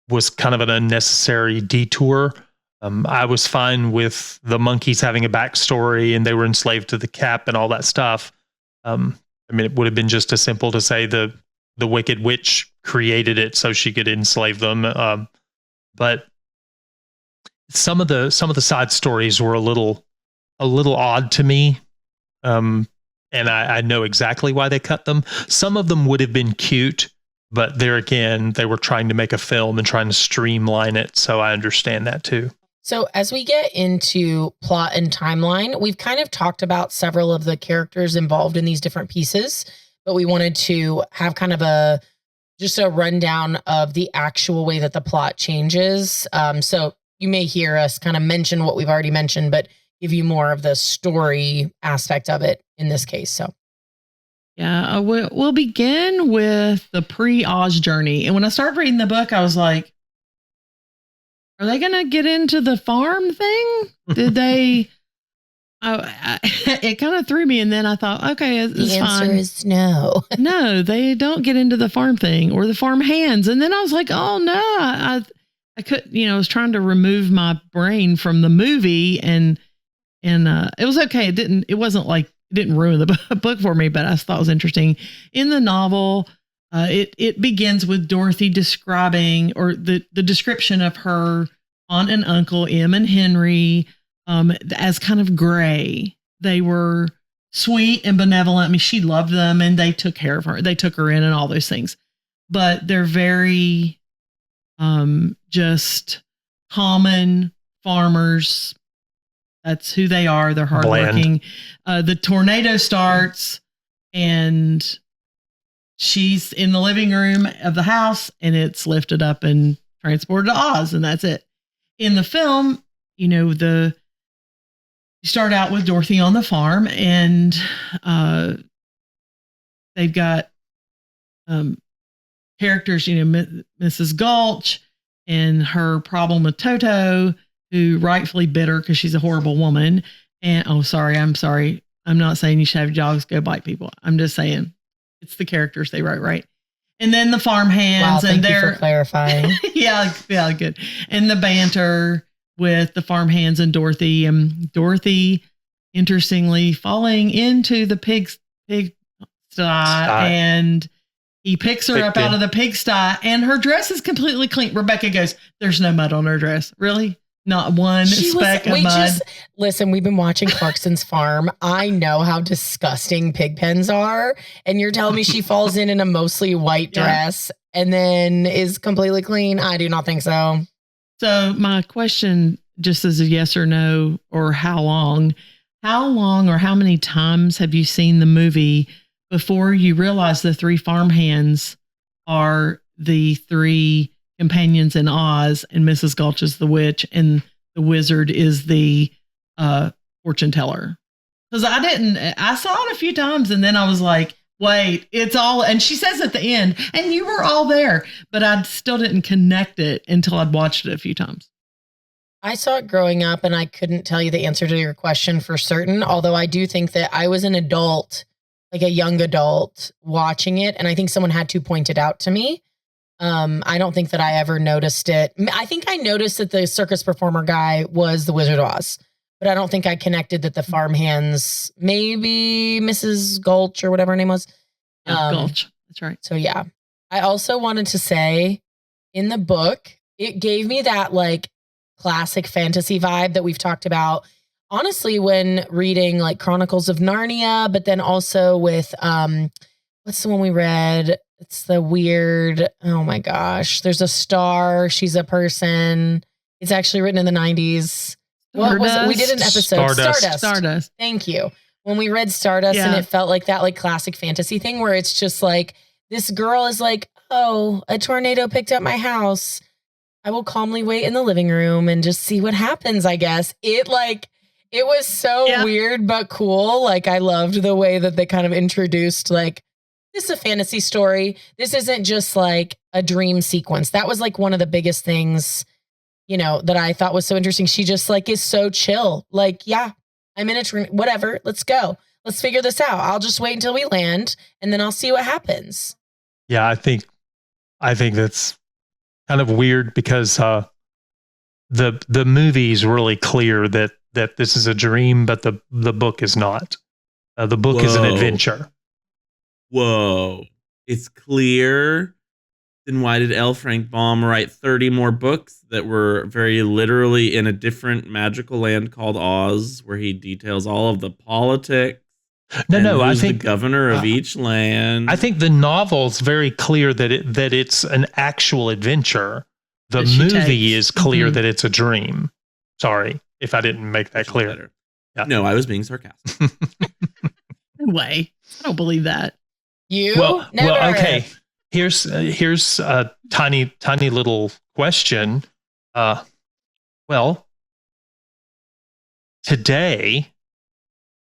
was kind of an unnecessary detour. I was fine with the monkeys having a backstory and they were enslaved to the cap and all that stuff. I mean, it would have been just as simple to say the Wicked Witch created it so she could enslave them. But some of the side stories were a little odd to me, and I know exactly why they cut them. Some of them would have been cute, but there again, they were trying to make a film and trying to streamline it, so I understand that too. So as we get into plot and timeline, we've kind of talked about several of the characters involved in these different pieces, but we wanted to have kind of just a rundown of the actual way that the plot changes. So you may hear us kind of mention what we've already mentioned, but give you more of the story aspect of it in this case. So, yeah, we'll begin with the pre-Oz journey. And when I started reading the book, I was like, are they going to get into the farm thing? Did they? It kind of threw me. And then I thought, okay, it's The answer fine. is no. No, they don't get into the farm thing or the farm hands. And then I was like, oh no, I could, I was trying to remove my brain from the movie and it was okay. It didn't ruin the book for me, but I thought it was interesting. In the novel, it begins with Dorothy describing, or the description of her aunt and uncle, Em and Henry, as kind of gray. They were sweet and benevolent. I mean, she loved them and they took care of her. They took her in and all those things, but they're very, just common farmers. That's who they are. They're hardworking. The tornado starts and she's in the living room of the house and it's lifted up and transported to Oz, and that's it. In the film, you start out with Dorothy on the farm, and they've got characters, Mrs. Gulch and her problem with Toto, who rightfully bit her because she's a horrible woman. And I'm sorry. I'm not saying you should have dogs go bite people. I'm just saying it's the characters they wrote, right? And then the farm hands, Wow, and thank you they're for clarifying. yeah, good. And the banter with the farm hands and Dorothy, interestingly falling into the pigsty, and he picks her up out of the pigsty, and her dress is completely clean. Rebekah goes, "There's no mud on her dress, really." Not one speck of mud. Listen, we've been watching Clarkson's Farm. I know how disgusting pig pens are. And you're telling me she falls in a mostly white dress and then is completely clean? I do not think so. So my question, just as a yes or no, or how long or how many times have you seen the movie before you realize the three farmhands are the three companions in Oz, and Mrs. Gulch is the witch and the wizard is the fortune teller? Because I saw it a few times and then I was like, wait, it's all, and she says at the end, and you were all there, but I still didn't connect it until I'd watched it a few times. I saw it growing up and I couldn't tell you the answer to your question for certain, although I do think that I was an adult, like a young adult watching it, and I think someone had to point it out to me. I don't think that I ever noticed it. I think I noticed that the circus performer guy was the Wizard of Oz, but I don't think I connected that the farmhands, maybe Mrs. Gulch or whatever her name was. Gulch. That's right. So yeah, I also wanted to say in the book, it gave me that like classic fantasy vibe that we've talked about, honestly, when reading like Chronicles of Narnia, but then also with, what's the one we read? It's the weird, oh my gosh, there's a star. She's a person. It's actually written in the 90s. What was it? We did an episode. Stardust. Thank you. When we read Stardust, and it felt like that like classic fantasy thing where it's just like, this girl is like, oh, a tornado picked up my house. I will calmly wait in the living room and just see what happens, I guess. It was so weird, but cool. Like I loved the way that they kind of introduced like, this is a fantasy story. This isn't just like a dream sequence. That was like one of the biggest things, that I thought was so interesting. She just like is so chill. Like, yeah, I'm in a dream, whatever. Let's go. Let's figure this out. I'll just wait until we land and then I'll see what happens. Yeah, I think that's kind of weird because the movie's really clear that this is a dream, but the book is not. The book is an adventure. Whoa. It's clear. Then why did L. Frank Baum write 30 more books that were very literally in a different magical land called Oz, where he details all of the politics? No, I think the governor of each land. I think the novel's very clear that it's an actual adventure. The movie is clear that it's a dream. Sorry if I didn't make that clear. Yeah. No, I was being sarcastic. No way. I don't believe that. Well, okay. Here's a tiny little question. Today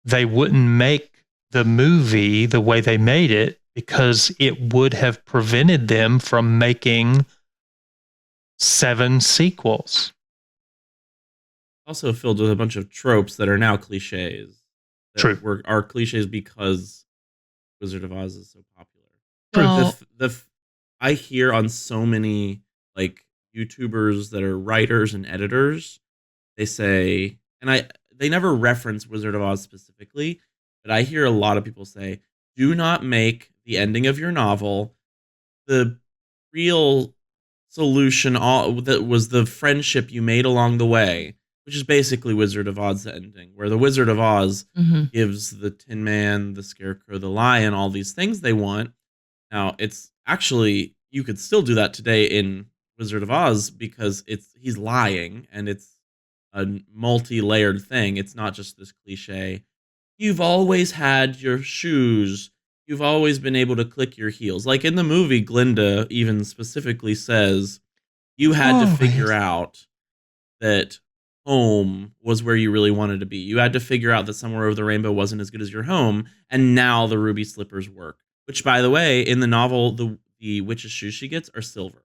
they wouldn't make the movie the way they made it because it would have prevented them from making 7 sequels. Also filled with a bunch of tropes that are now cliches. True. Are cliches because Wizard of Oz is so popular. Well, I hear on so many like YouTubers that are writers and editors, they say, and they never reference Wizard of Oz specifically, but I hear a lot of people say, do not make the ending of your novel the real solution. All that was the friendship you made along the way, which is basically Wizard of Oz ending, where the Wizard of Oz gives the Tin Man, the Scarecrow, the Lion, all these things they want. Now, it's actually, you could still do that today in Wizard of Oz because he's lying and it's a multi-layered thing. It's not just this cliche. You've always had your shoes. You've always been able to click your heels. Like in the movie, Glinda even specifically says, you had to figure out that home was where you really wanted to be. You had to figure out that Somewhere Over the Rainbow wasn't as good as your home, and now the ruby slippers work. Which, by the way, in the novel, the witch's shoes she gets are silver.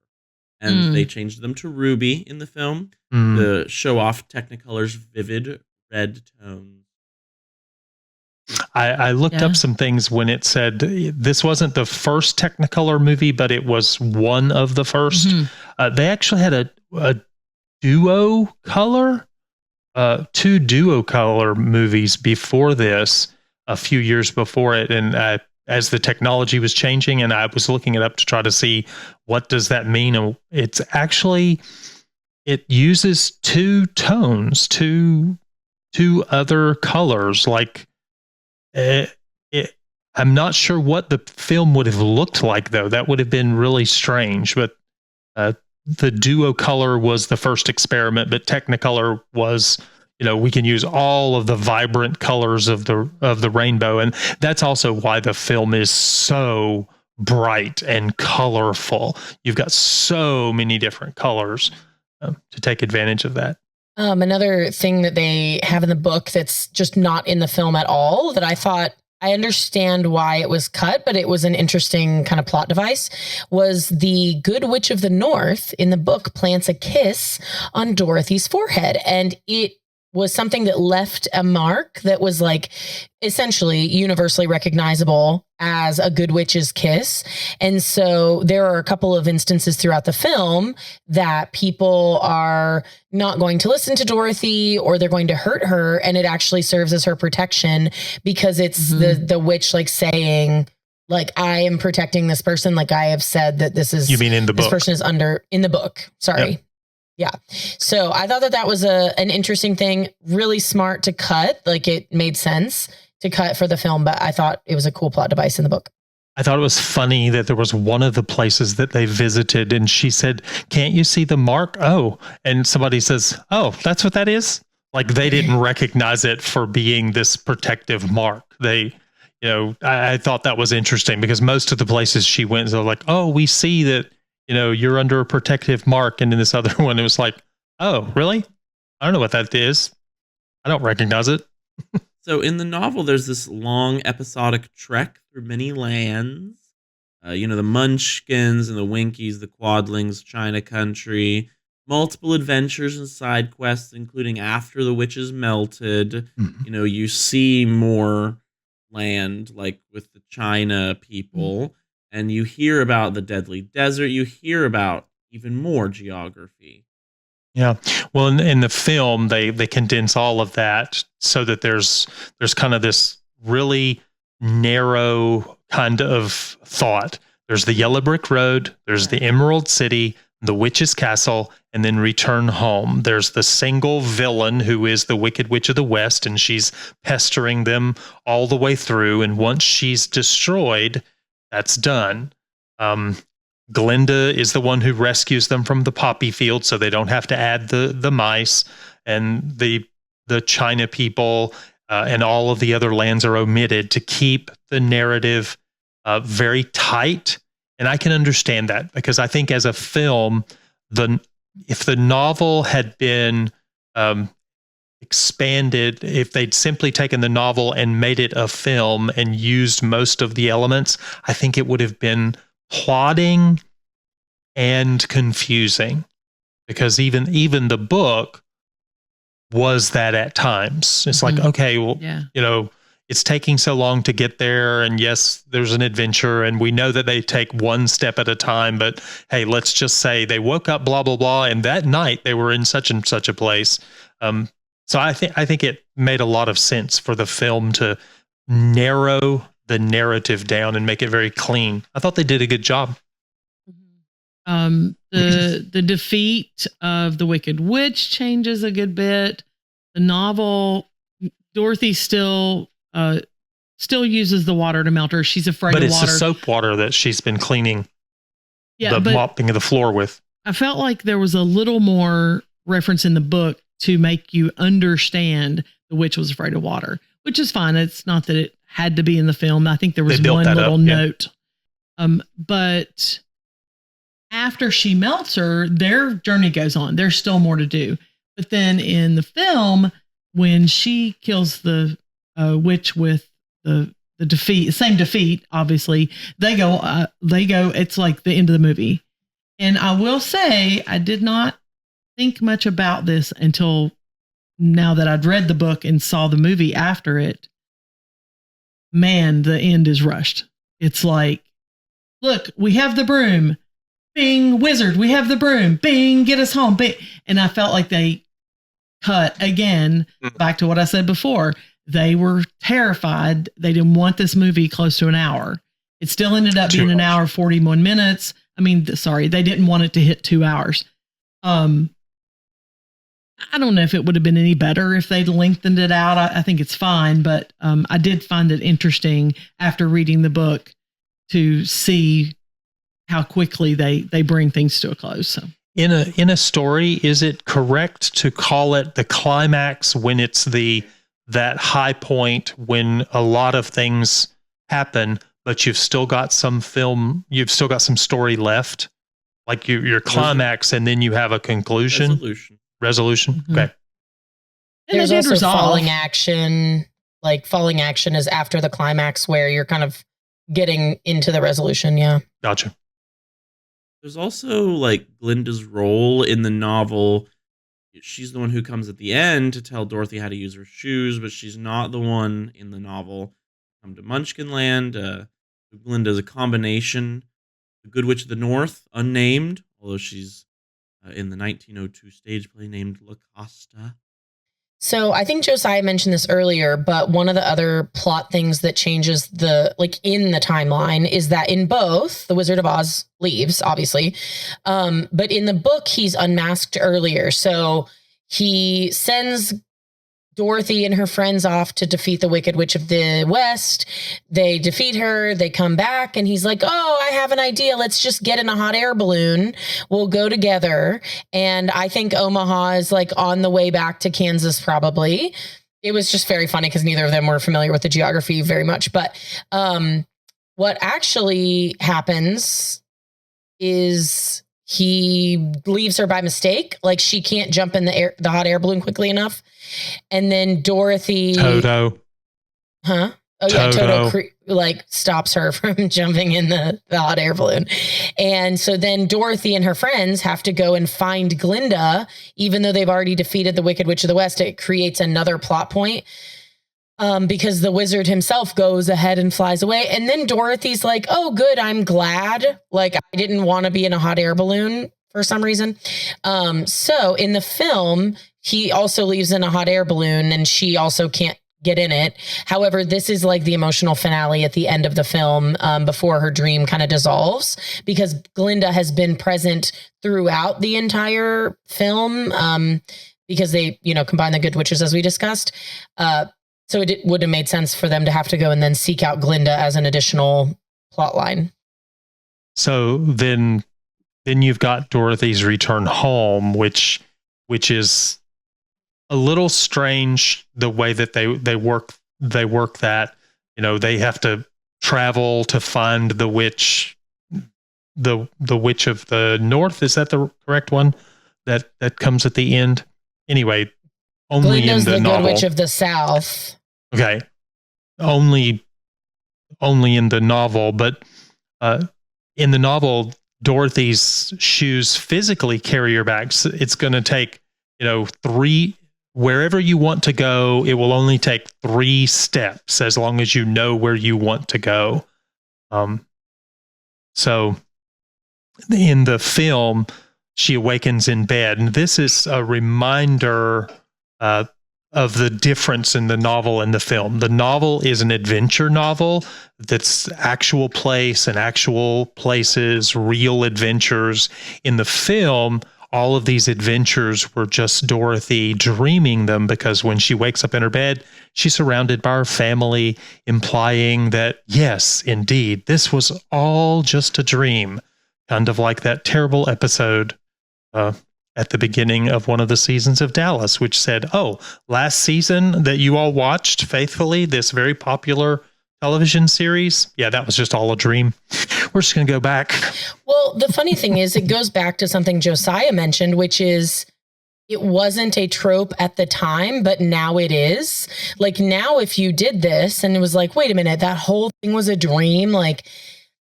And they changed them to ruby in the film to show off Technicolor's vivid red tones. I looked up some things when it said this wasn't the first Technicolor movie, but it was one of the first. They actually had a duo color, 2 duo color movies before this, a few years before it. And as the technology was changing, and I was looking it up to try to see what does that mean. And it's actually, it uses 2 tones, two other colors. Like I'm not sure what the film would have looked like, though. That would have been really strange. But the duo color was the first experiment, but Technicolor was, we can use all of the vibrant colors of the rainbow. And that's also why the film is so bright and colorful. You've got so many different colors to take advantage of that. Another thing that they have in the book that's just not in the film at all, that I thought, I understand why it was cut, but it was an interesting kind of plot device, was the Good Witch of the North in the book plants a kiss on Dorothy's forehead. And it was something that left a mark that was like essentially universally recognizable as a good witch's kiss. And so there are a couple of instances throughout the film that people are not going to listen to Dorothy, or they're going to hurt her. And it actually serves as her protection, because it's the witch like saying, like, I am protecting this person. Like, I have said that this is, you mean in the book? This person is in the book. Sorry. Yep. Yeah. So I thought that was an interesting thing, really smart to cut. Like, it made sense to cut for the film, but I thought it was a cool plot device in the book. I thought it was funny that there was one of the places that they visited and she said, can't you see the mark? Oh, and somebody says, oh, that's what that is. Like, they didn't recognize it for being this protective mark. They, I thought that was interesting, because most of the places she went, they're like, oh, we see that, you're under a protective mark. And in this other one, it was like, oh, really? I don't know what that is. I don't recognize it. So in the novel, there's this long episodic trek through many lands. The Munchkins and the Winkies, the Quadlings, China Country, multiple adventures and side quests, including after the witches melted. You see more land, like with the China people. And you hear about the Deadly Desert. You hear about even more geography. Yeah. Well, in the film, they condense all of that so that there's kind of this really narrow kind of thought. There's the Yellow Brick Road, there's the Emerald City, the Witch's Castle, and then Return Home. There's the single villain who is the Wicked Witch of the West, and she's pestering them all the way through. And once she's destroyed, that's done. Glinda is the one who rescues them from the poppy field, so they don't have to add the mice, and the China people and all of the other lands are omitted to keep the narrative very tight. And I can understand that, because I think as a film, if the novel had been expanded, if they'd simply taken the novel and made it a film and used most of the elements, I think it would have been plodding and confusing. because even the book was that at times. It's like, okay, well, you know, it's taking so long to get there. And yes, there's an adventure and we know that they take one step at a time, but hey, let's just say they woke up, blah, blah, blah. And that night they were in such and such a place. So I think it made a lot of sense for the film to narrow the narrative down and make it very clean. I thought they did a good job. The defeat of the Wicked Witch changes a good bit. The novel, Dorothy still uses the water to melt her. She's afraid of water. But it's the soap water that she's been cleaning the mopping of the floor with. I felt like there was a little more reference in the book to make you understand the witch was afraid of water, which is fine. It's not that it had to be in the film. I think there was one little note. But after she melts her, their journey goes on. There's still more to do. But then in the film, when she kills the witch with the same defeat, obviously, they go, it's like the end of the movie. And I will say, I did not think much about this until now that I'd read the book and saw the movie after it. Man, the end is rushed. It's like, look, we have the broom. Bing, wizard, we have the broom. Bing, get us home. Bing. And I felt like they cut again, back to what I said before. They were terrified. They didn't want this movie close to an hour. It still ended up being an hour, 41 minutes. I mean, sorry, they didn't want it to hit 2 hours. I don't know if it would have been any better if they'd lengthened it out. I think it's fine, but I did find it interesting after reading the book to see how quickly they bring things to a close. So. In a story, is it correct to call it the climax when it's that high point when a lot of things happen, but you've still got some story left, like your climax, and then you have a conclusion? Resolution. Mm-hmm. Okay. And there's also falling action. Like falling action is after the climax where you're kind of getting into the resolution. Yeah. Gotcha. There's also like Glinda's role in the novel. She's the one who comes at the end to tell Dorothy how to use her shoes, but she's not the one in the novel. Come to Munchkinland. Glinda is a combination. The Good Witch of the North, unnamed, although she's in the 1902 stage play named La Costa. So I think Josiah mentioned this earlier, but one of the other plot things that changes in the timeline is that in both, the Wizard of Oz leaves, obviously. But in the book, he's unmasked earlier. So he sends Dorothy and her friends off to defeat the Wicked Witch of the West. They defeat her. They come back and he's like, oh, I have an idea. Let's just get in a hot air balloon. We'll go together. And I think Omaha is like on the way back to Kansas, probably. It was just very funny because neither of them were familiar with the geography very much. But what actually happens is he leaves her by mistake. Like she can't jump in the hot air balloon quickly enough. And then Dorothy. Toto. Huh? Oh, yeah. Toto stops her from jumping in the hot air balloon. And so then Dorothy and her friends have to go and find Glinda, even though they've already defeated the Wicked Witch of the West. It creates another plot point. Because the wizard himself goes ahead and flies away. And then Dorothy's like, oh, good, I'm glad. Like, I didn't want to be in a hot air balloon for some reason. So in the film, he also leaves in a hot air balloon and she also can't get in it. However, this is like the emotional finale at the end of the film before her dream kind of dissolves, because Glinda has been present throughout the entire film because they, combine the good witches as we discussed. So it would have made sense for them to have to go and then seek out Glinda as an additional plot line. So then you've got Dorothy's return home, which is a little strange the way that they work that. They have to travel to find the witch, the witch of the North. Is that the correct one that comes at the end? Anyway, only Glinda's in the novel. Good Witch of the South. Okay. Only in the novel, but in the novel, Dorothy's shoes physically carry her back. So it's going to take, 3, wherever you want to go, it will only take 3 steps as long as you know where you want to go. So in the film, she awakens in bed. And this is a reminder of the difference in the novel and the film. The novel is an adventure novel that's actual place and actual places, real adventures. In the film, all of these adventures were just Dorothy dreaming them, because when she wakes up in her bed, she's surrounded by her family, implying that, yes, indeed, this was all just a dream. Kind of like that terrible episode at the beginning of one of the seasons of Dallas, which said, oh, last season that you all watched faithfully, this very popular television series, yeah, that was just all a dream. We're just going to go back. Well, the funny thing is, it goes back to something Josiah mentioned, which is it wasn't a trope at the time, but now it is. Like, now if you did this and it was like, wait a minute, that whole thing was a dream, like,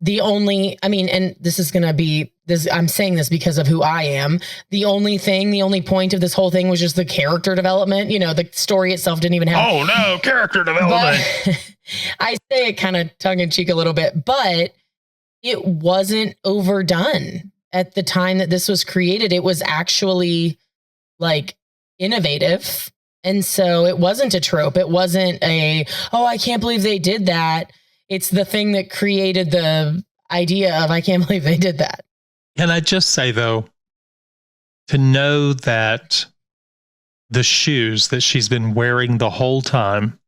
and this is going to be this, I'm saying this because of who I am. The only point of this whole thing was just the character development. The story itself didn't even have. Oh no, character development. I say it kind of tongue in cheek a little bit, but it wasn't overdone at the time that this was created. It was actually like innovative. And so it wasn't a trope. It wasn't I can't believe they did that. It's the thing that created the idea of, I can't believe they did that. Can I just say, though, to know that the shoes that she's been wearing the whole time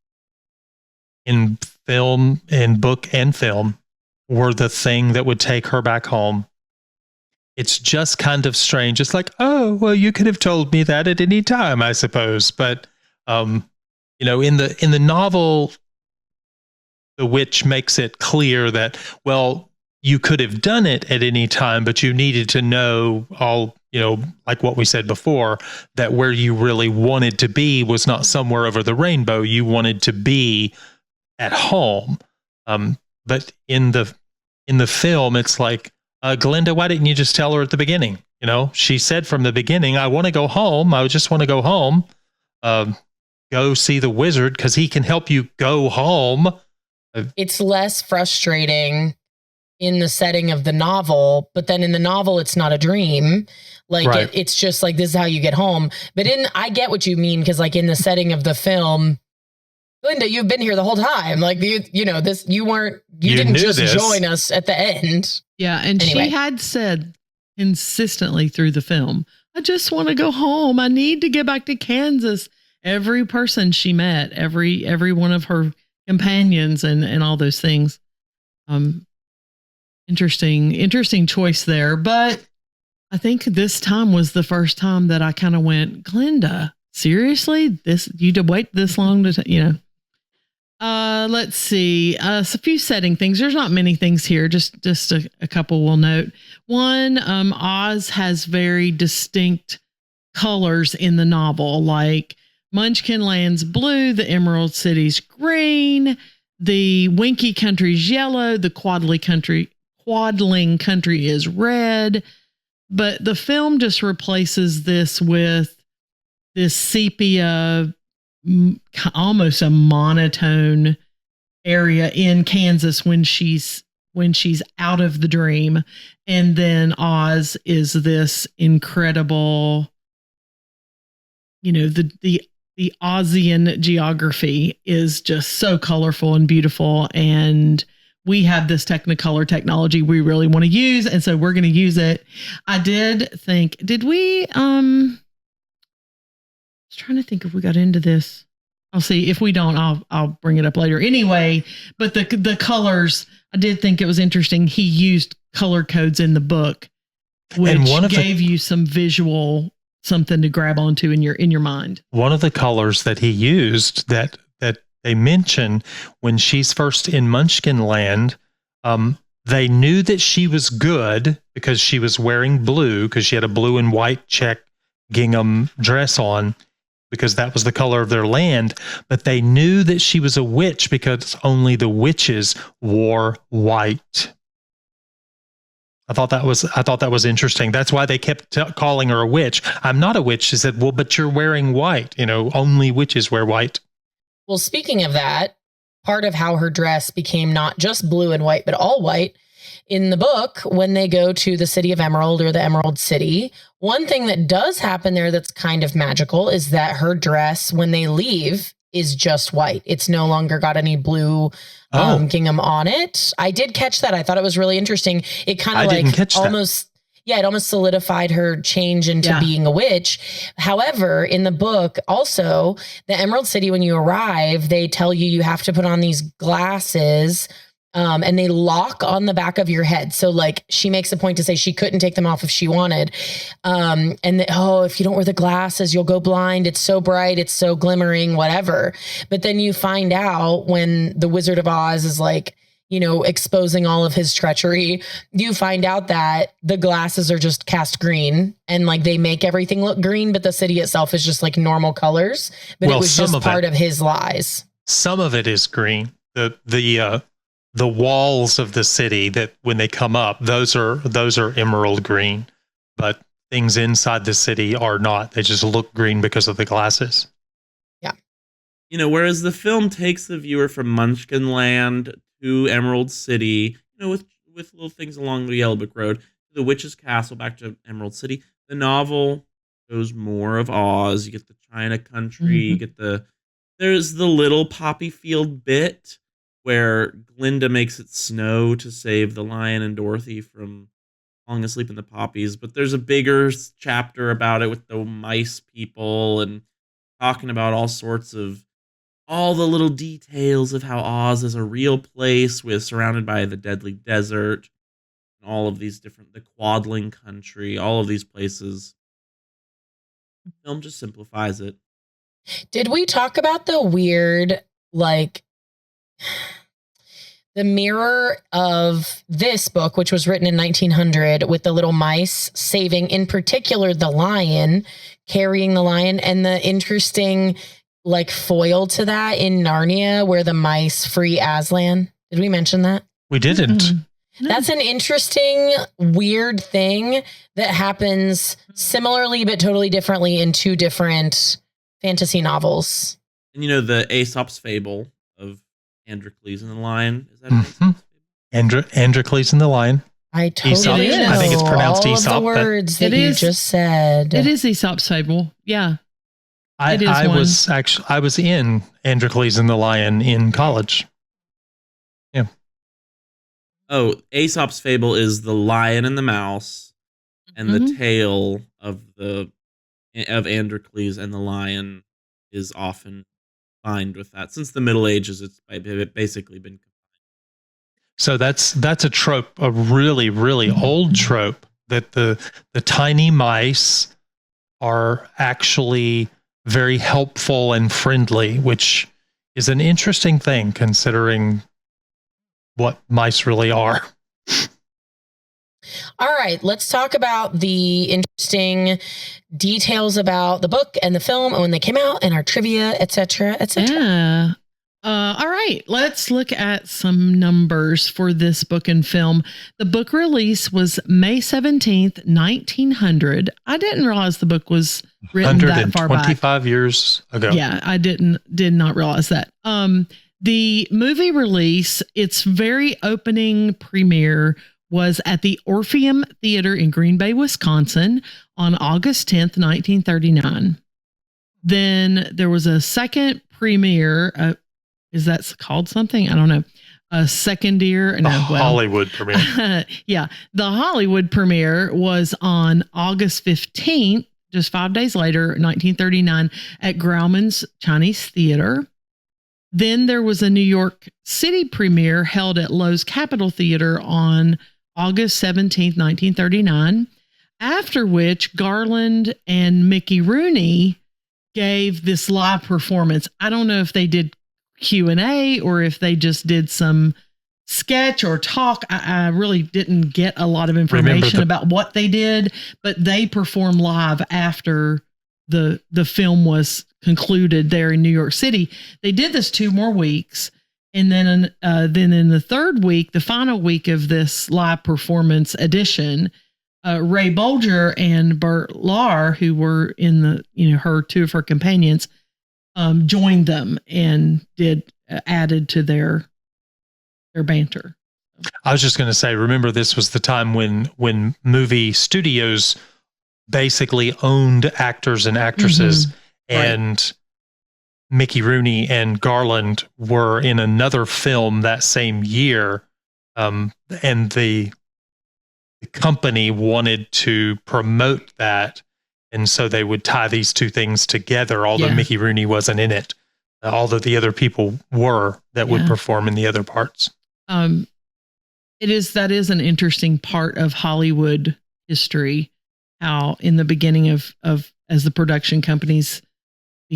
in film, in book and film, were the thing that would take her back home. It's just kind of strange. It's like, oh, well, you could have told me that at any time, I suppose. But, in the novel, the witch makes it clear that, well, you could have done it at any time, but you needed to know all, like what we said before, that where you really wanted to be was not somewhere over the rainbow. You wanted to be at home. But in the film, it's like, Glinda, why didn't you just tell her at the beginning? She said from the beginning, I want to go home. I just want to go home. Go see the wizard because he can help you go home. It's less frustrating in the setting of the novel, but then in the novel, it's not a dream. Like, right. It's just like, this is how you get home. But I get what you mean, because like in the setting of the film, Linda, you've been here the whole time. Like, you didn't just join us at the end. Yeah. And anyway. She had said consistently through the film, I just want to go home. I need to get back to Kansas. Every person she met, every one of her companions and all those things. Interesting choice there. But I think this time was the first time that I kind of went, Glinda, seriously? You to wait this long to, let's see. A few setting things. There's not many things here. Just a couple we'll note. One, Oz has very distinct colors in the novel, like Munchkin Land's blue, the Emerald City's green, the Winky Country's yellow, the Quadling Country is red. But the film just replaces this with this sepia, almost a monotone area in Kansas when she's out of the dream. And then Oz is this incredible, the Ozian geography is just so colorful and beautiful. And we have this Technicolor technology we really want to use. And so we're going to use it. I did think, I was trying to think if we got into this. I'll see. If we don't, I'll bring it up later. Anyway, but the colors, I did think it was interesting. He used color codes in the book, which gave you some visual something to grab onto in your mind. One of the colors that he used that they mention when she's first in Munchkin Land, they knew that she was good because she was wearing blue, because she had a blue and white check gingham dress on, because that was the color of their land. But they knew that she was a witch because only the witches wore white. I thought that was interesting. That's why they kept calling her a witch. I'm not a witch. She said, well, but you're wearing white. Only witches wear white. Well, speaking of that, part of how her dress became not just blue and white, but all white in the book, when they go to the city of Emerald or the Emerald City, one thing that does happen there that's kind of magical is that her dress, when they leave, is just white. It's no longer got any blue gingham on it. I did catch that. I thought it was really interesting. It kind of it almost solidified her change into being a witch. However, in the book, also, the Emerald City, when you arrive, they tell you have to put on these glasses and they lock on the back of your head. So like she makes a point to say she couldn't take them off if she wanted. If you don't wear the glasses, you'll go blind. It's so bright. It's so glimmering, whatever. But then you find out when the Wizard of Oz is like, exposing all of his treachery, you find out that the glasses are just cast green and like they make everything look green, but the city itself is just like normal colors. But it was just part of his lies. Some of it is green. The walls of the city that when they come up, those are emerald green, but things inside the city are not. They just look green because of the glasses. Yeah. Whereas the film takes the viewer from Munchkin Land to Emerald City, with little things along the Yellow Brick Road, to the Witch's Castle, back to Emerald City. The novel shows more of Oz. You get the China Country, you get there's the little poppy field bit where Glinda makes it snow to save the lion and Dorothy from falling asleep in the poppies. But there's a bigger chapter about it with the mice people and talking about all the little details of how Oz is a real place surrounded by the Deadly Desert and all of these the Quadling Country, all of these places. The film just simplifies it. Did we talk about the weird, the mirror of this book, which was written in 1900 with the little mice saving, in particular, the lion, carrying the lion, and the interesting foil to that in Narnia where the mice free Aslan? Did we mention that? We didn't. No. That's an interesting, weird thing that happens similarly but totally differently in two different fantasy novels. And the Aesop's fable of Androcles and the lion. Is that an Aesop's fable? Androcles and the lion. I totally know. I think it's pronounced all Aesop. Of the words that you just said. It is Aesop's fable. Yeah. I was in Androcles and the Lion in college. Yeah. Oh, Aesop's fable is the lion and the mouse, and the tale of Androcles and the lion is often combined with that. Since the Middle Ages, it's basically been. So that's a trope, a really, really old trope, that the tiny mice are actually very helpful and friendly, which is an interesting thing considering what mice really are. All right, let's talk about the interesting details about the book and the film and when they came out and our trivia, etc., etc. Yeah. All right, let's look at some numbers for this book and film. The book release was May 17th, 1900. I didn't realize the book was written that far back. 125 years ago. Yeah, I did not realize that. The movie release, its very opening premiere was at the Orpheum Theater in Green Bay, Wisconsin on August 10th, 1939. Then there was a second premiere. Is that called something? I don't know. A second year. No, Hollywood premiere. Yeah. The Hollywood premiere was on August 15th, just 5 days later, 1939, at Grauman's Chinese Theater. Then there was a New York City premiere held at Lowe's Capitol Theater on August 17th, 1939, after which Garland and Mickey Rooney gave this live performance. I don't know if they did Q&A or if they just did some sketch or talk. I really didn't get a lot of information about what they did, but they performed live after the film was concluded there in New York City. They did this 2 more weeks. And then in the third week, the final week of this live performance edition, Ray Bolger and Bert Lahr, who were in two of her companions, joined them and added to their banter. I was just going to say, remember, this was the time when movie studios basically owned actors and actresses, and Mickey Rooney and Garland were in another film that same year, and the company wanted to promote that, and so they would tie these two things together, although Mickey Rooney wasn't in it, although the other people were that would perform in the other parts. That is an interesting part of Hollywood history, how in the beginning of as the production companies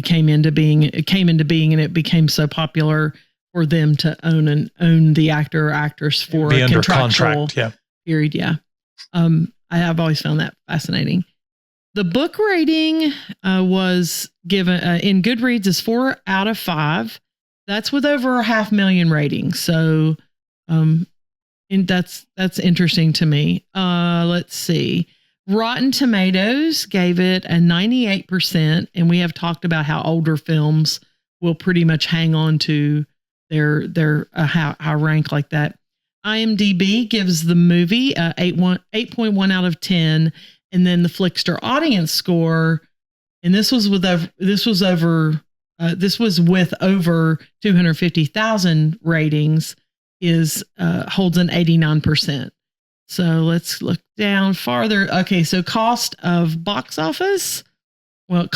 came into being, and it became so popular for them to own the actor or actress for be a under contractual contract, period. Yeah. I have always found that fascinating. The book rating was given in Goodreads is 4 out of 5. That's with over 500,000 ratings. So, and that's interesting to me. Let's see. Rotten Tomatoes gave it a 98%, and we have talked about how older films will pretty much hang on to their high rank like that. IMDb gives the movie 8.1 out of 10, and then the Flickster audience score, and this was with over 250,000 ratings, holds an 89%. So let's look down farther. Okay, so cost and box office. Let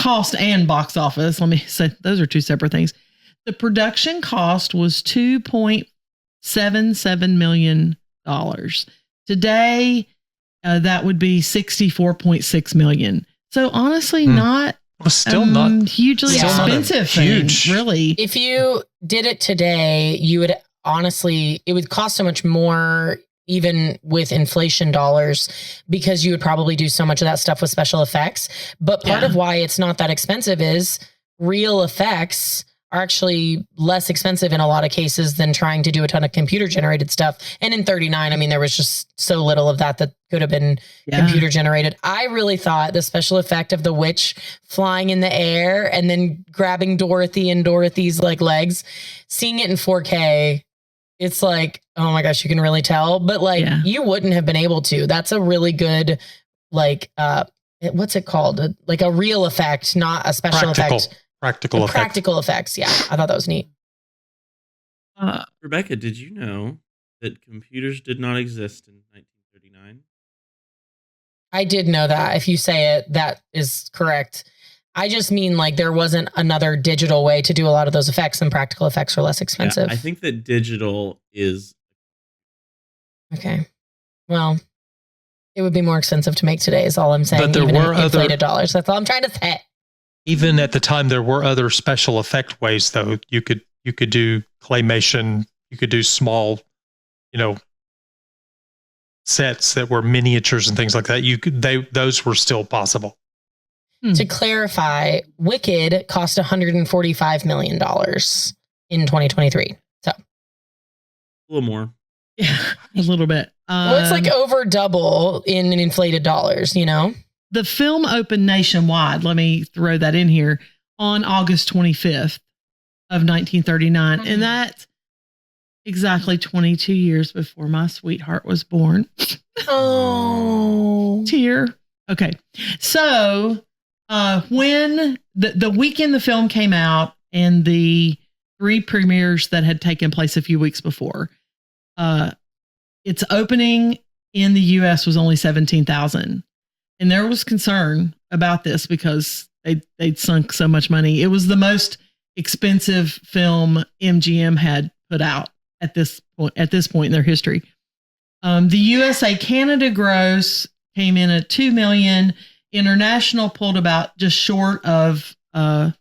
me say those are two separate things. The production cost was $2.77 million. Today, that would be $64.6 million. So honestly, not still not hugely expensive. Huge, really. If you did it today, you would honestly, it would cost so much more, even with inflation dollars, because you would probably do so much of that stuff with special effects. But part of why it's not that expensive is real effects are actually less expensive in a lot of cases than trying to do a ton of computer generated stuff. And in 39, I mean, there was just so little of that could have been computer generated. I really thought the special effect of the witch flying in the air and then grabbing Dorothy and Dorothy's like legs, seeing it in 4K, it's like, oh my gosh, you can really tell, but like you wouldn't have been able to. That's a really good, like, what's it called? Like a real effect, not a special effect. Practical effects. Yeah. I thought that was neat. Rebekah, did you know that computers did not exist in 1939? I did know that. If you say it, that is correct. I just mean like there wasn't another digital way to do a lot of those effects, and practical effects were less expensive. Yeah, I think that digital is... Okay. Well, it would be more expensive to make today is all I'm saying. But there were inflated dollars. That's all I'm trying to say. Even at the time, there were other special effect ways, though. You could do claymation. You could do small, sets that were miniatures and things like that. Those were still possible. To clarify, Wicked cost $145 million in 2023. So a little more. Yeah, a little bit. Well, it's like over double in inflated dollars, The film opened nationwide, let me throw that in here, on August 25th of 1939. And that's exactly 22 years before my sweetheart was born. Oh. Tear. Okay. So when the weekend the film came out and the 3 premieres that had taken place a few weeks before, its opening in the U.S. was only 17,000. And there was concern about this because they'd sunk so much money. It was the most expensive film MGM had put out at this point in their history. The USA Canada gross came in at $2 million. International pulled about just short of $1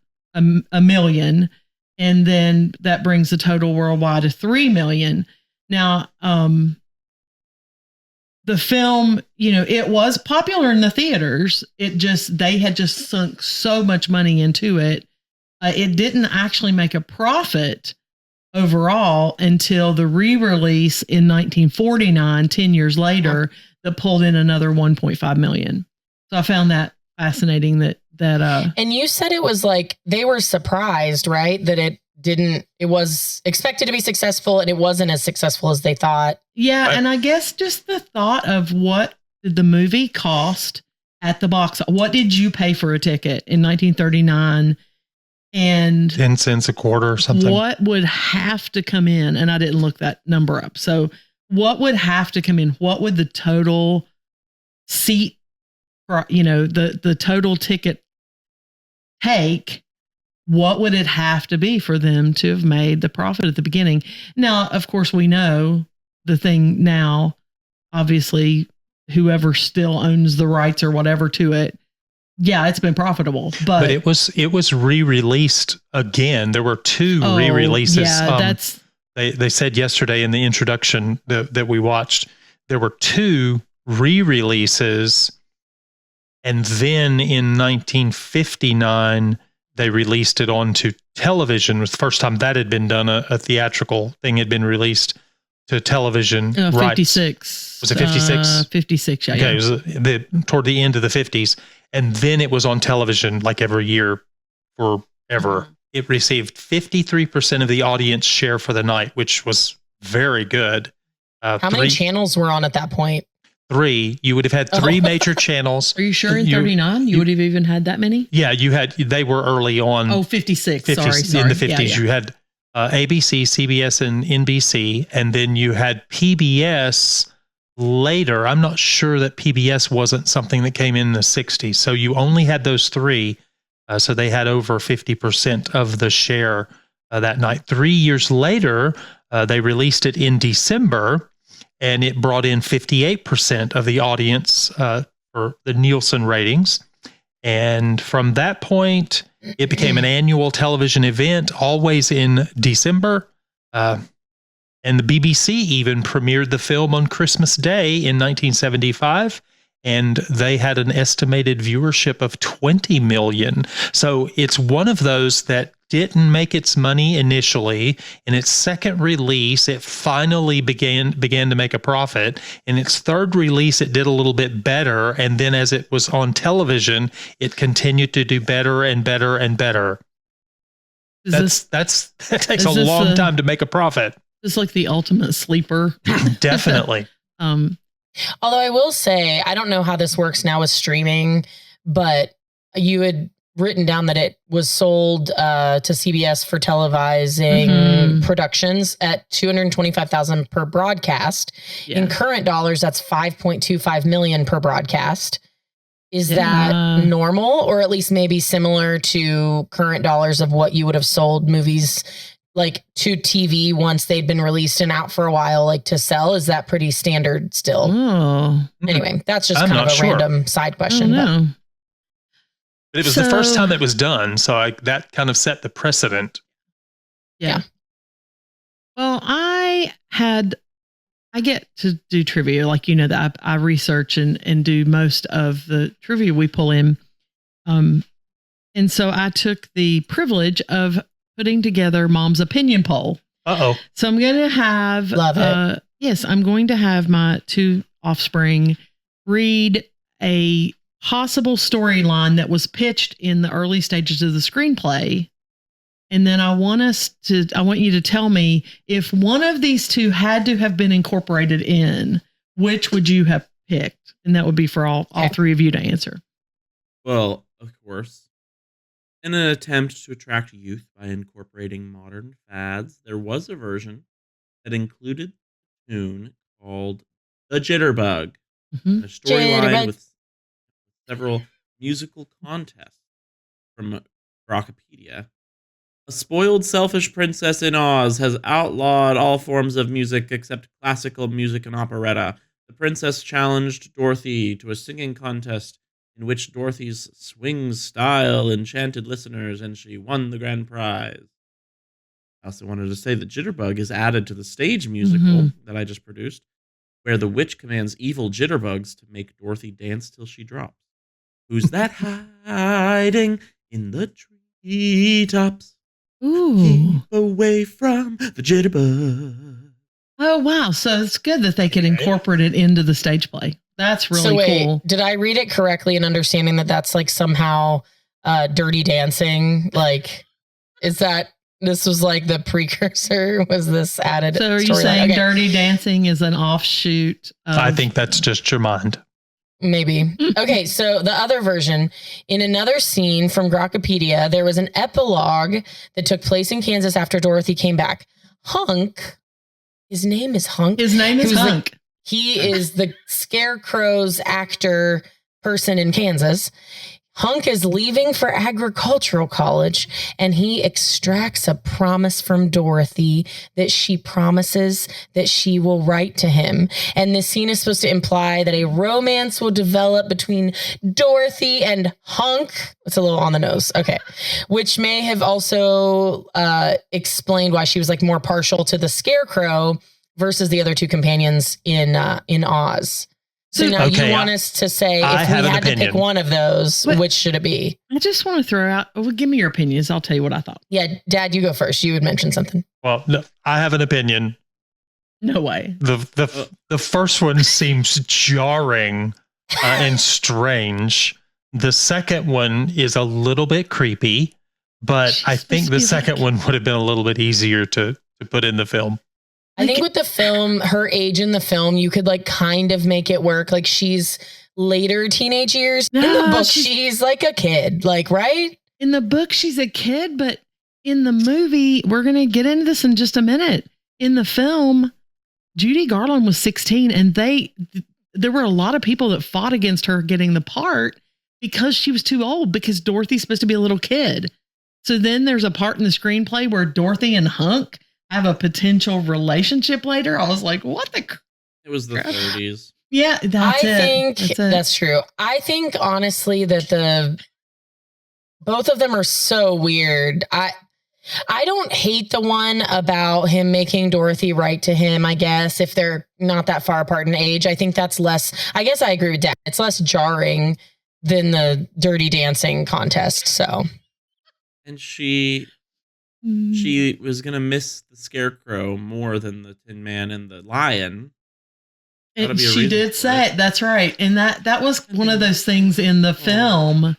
million, and then that brings the total worldwide to $3 million. Now, the film, it was popular in the theaters. They had just sunk so much money into it. It didn't actually make a profit overall until the re-release in 1949, 10 years later, that pulled in another 1.5 million. So I found that fascinating that and you said it was like they were surprised, right? That it was expected to be successful and it wasn't as successful as they thought. Yeah, and I guess just the thought of what did the movie cost at the box? What did you pay for a ticket in 1939? And 10 cents a quarter or something. What would have to come in? And I didn't look that number up. So what would have to come in? What would the total seat, the total ticket take? What would it have to be for them to have made the profit at the beginning? Now, of course, we know the thing now, obviously, whoever still owns the rights or whatever to it, yeah, it's been profitable, but it was re-released again. There were two re-releases. Yeah, they said yesterday in the introduction that we watched, there were two re-releases, and then in 1959 they released it onto television. It was the first time that had been done. A theatrical thing had been released to television. 56. Was it 56? 56, yeah. Okay, yeah. It was toward the end of the 50s. And then it was on television like every year forever. Mm-hmm. It received 53% of the audience share for the night, which was very good. How many channels were on at that point? 3. You would have had 3 major channels. Are you sure in 39 you would have even had that many? Yeah, they were early on. 56. 50s, sorry. In the 50s, yeah. You had ABC, CBS, and NBC, and then you had PBS later. I'm not sure that PBS wasn't something that came in the 60s. So you only had those 3. So they had over 50% of the share that night. 3 years later, they released it in December, and it brought in 58% of the audience for the Nielsen ratings. And from that point, it became an annual television event, always in December. And the BBC even premiered the film on Christmas Day in 1975, and they had an estimated viewership of 20 million. So it's one of those that didn't make its money initially. In its second release, it finally began to make a profit. In its third release, it did a little bit better, and then as it was on television, it continued to do better and better and better. That takes a long time to make a profit. It's like the ultimate sleeper. Definitely. Although I will say, I don't know how this works now with streaming, but you had written down that it was sold to CBS for televising productions at $225,000 per broadcast. Yeah. In current dollars, that's $5.25 million per broadcast. Is that normal, or at least maybe similar to current dollars of what you would have sold movies like to TV once they'd been released and out for a while, like to sell? Is that pretty standard still? Oh. Anyway, that's just kind of a random side question. But it was the first time it was done, so that kind of set the precedent. Yeah. Well, I get to do trivia, like, that I research and do most of the trivia we pull in. And so I took the privilege of putting together Mom's opinion poll. Uh-oh. So I'm going to have... Love it. Yes, I'm going to have my 2 offspring read a possible storyline that was pitched in the early stages of the screenplay. And then I want you to tell me if one of these 2 had to have been incorporated in, which would you have picked? And that would be for all 3 of you to answer. Well, of course. In an attempt to attract youth by incorporating modern fads, there was a version that included a tune called The Jitterbug, a storyline with several musical contests from Rockopedia. A spoiled, selfish princess in Oz has outlawed all forms of music except classical music and operetta. The princess challenged Dorothy to a singing contest in which Dorothy's swing style enchanted listeners, and she won the grand prize. I also wanted to say that Jitterbug is added to the stage musical that I just produced, where the witch commands evil jitterbugs to make Dorothy dance till she drops. Who's that hiding in the treetops? Ooh. Keep away from the jitterbug. Oh, wow. So it's good that they could incorporate it into the stage play. That's really So wait, cool. did I read it correctly in understanding that that's like somehow Dirty Dancing? Like, is that this was like the precursor? Was this added? So are you saying Dirty Dancing is an offshoot? I think that's just your mind. Maybe. Okay, so the other version, in another scene from Grokkapedia, there was an epilogue that took place in Kansas after Dorothy came back. Hunk, his name is Hunk. His name is Hunk. He is the Scarecrow's actor person in Kansas. Hunk is leaving for agricultural college, and he extracts a promise from Dorothy that she promises that she will write to him. And this scene is supposed to imply that a romance will develop between Dorothy and Hunk. It's a little on the nose. Okay. Which may have also explained why she was like more partial to the Scarecrow versus the other two companions in Oz. So now you want us to say if we had to pick one of those, which should it be? I just want to throw out, well, give me your opinions. I'll tell you what I thought. Yeah, Dad, you go first. You would mention something. Well, no, I have an opinion. No way. The first one seems jarring and strange. The second one is a little bit creepy, but I think the second one would have been a little bit easier to put in the film. I think with the film, her age in the film, you could like kind of make it work. Like she's later teenage years. In the book, she's like a kid, like, right? In the book, she's a kid, but in the movie, we're going to get into this in just a minute. In the film, Judy Garland was 16, and there were a lot of people that fought against her getting the part because she was too old, because Dorothy's supposed to be a little kid. So then there's a part in the screenplay where Dorothy and Hunk have a potential relationship later. I was like, what the? It was the 30s. Yeah, I think that's true. I think honestly that both of them are so weird. I don't hate the one about him making Dorothy write to him, I guess, if they're not that far apart in age. I think that's less, I guess I agree with Dad. It's less jarring than the Dirty Dancing contest. So. And she was going to miss the Scarecrow more than the Tin Man and the Lion. She did say it. That's right. And that was one of those things in the film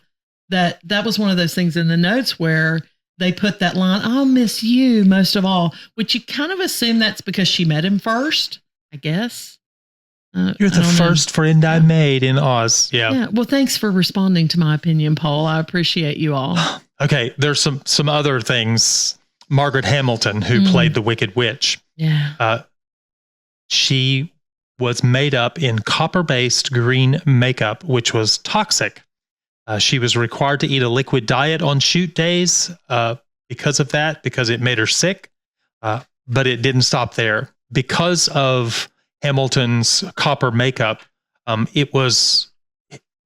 that was one of those things in the notes where they put that line, I'll miss you most of all, which you kind of assume that's because she met him first, I guess. You're the first friend I made in Oz. Yeah. Well, thanks for responding to my opinion, Paul. I appreciate you all. Okay. There's some other things. Margaret Hamilton, who played the Wicked Witch. Yeah. She was made up in copper-based green makeup, which was toxic. She was required to eat a liquid diet on shoot days because of that, because it made her sick. But it didn't stop there. Because of Hamilton's copper makeup,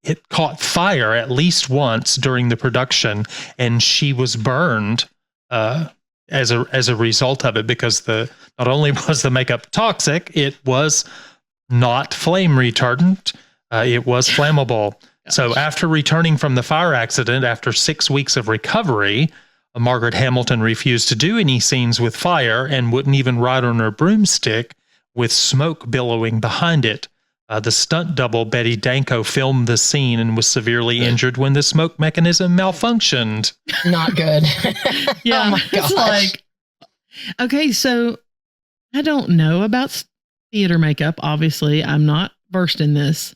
it caught fire at least once during the production, and she was burned as a result of it, because not only was the makeup toxic, it was not flame retardant. It was flammable. Gosh. So after returning from the fire accident, after 6 weeks of recovery, Margaret Hamilton refused to do any scenes with fire and wouldn't even ride on her broomstick with smoke billowing behind it. The stunt double, Betty Danko, filmed the scene and was severely injured when the smoke mechanism malfunctioned. Not good. Yeah. Oh my gosh. It's like, okay, so I don't know about theater makeup. Obviously, I'm not versed in this.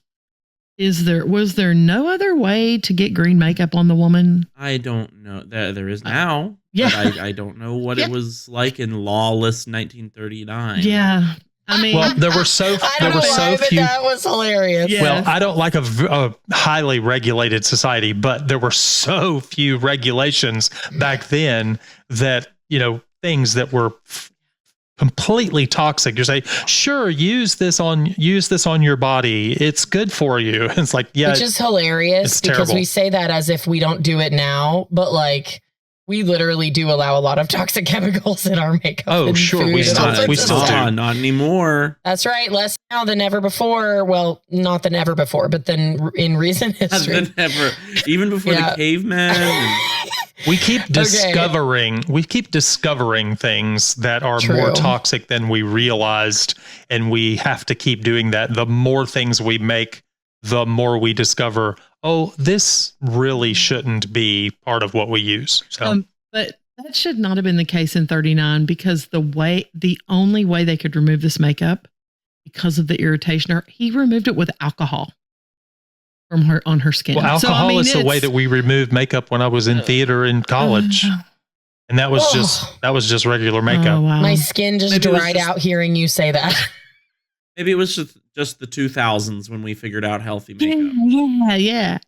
Was there no other way to get green makeup on the woman? I don't know. There is now. Yeah. But I don't know what it was like in lawless 1939. Yeah. I mean, well, there were so few. That was hilarious. Yes. Well, I don't like a highly regulated society, but there were so few regulations back then that, things that were completely toxic. You say, sure, use this on your body. It's good for you. It's like, yeah, which is hilarious because terrible. We say that as if we don't do it now, but like we literally do allow a lot of toxic chemicals in our makeup. Oh, sure. We still do. Not anymore. That's right. Less now than ever before. Well, not than ever before, but then in recent history. Even before the cavemen. We keep discovering things that are True. more toxic than we realized, and we have to keep doing that. The more things we make, the more we discover, oh, this really shouldn't be part of what we use. So but that should not have been the case in 39 because the only way they could remove this makeup because of the irritation, he removed it with alcohol from her on her skin. Well, alcohol is the way that we removed makeup when I was in theater in college. And that was just regular makeup. Oh, wow. My skin just dried out hearing you say that. Maybe it was just the 2000s when we figured out healthy makeup. Yeah.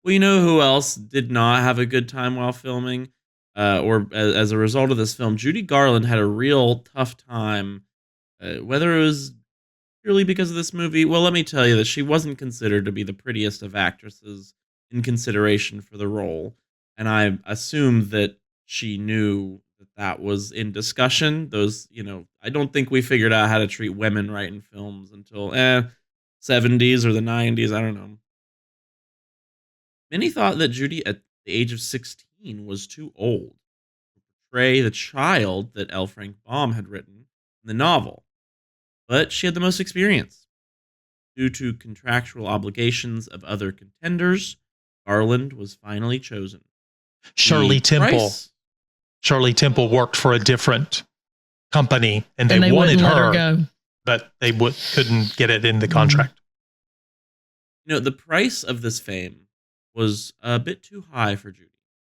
Well, you know who else did not have a good time while filming? Or as a result of this film, Judy Garland had a real tough time. Whether it was purely because of this movie, well, let me tell you that she wasn't considered to be the prettiest of actresses in consideration for the role. And I assume that she knew that was in discussion. I don't think we figured out how to treat women right in films until 70s or the 90s. I don't know. Many thought that Judy at the age of 16 was too old to portray the child that L. Frank Baum had written in the novel. But she had the most experience. Due to contractual obligations of other contenders, Garland was finally chosen. Shirley Temple worked for a different company, and they wanted her go. But they couldn't get it in the contract. The price of this fame was a bit too high for Judy.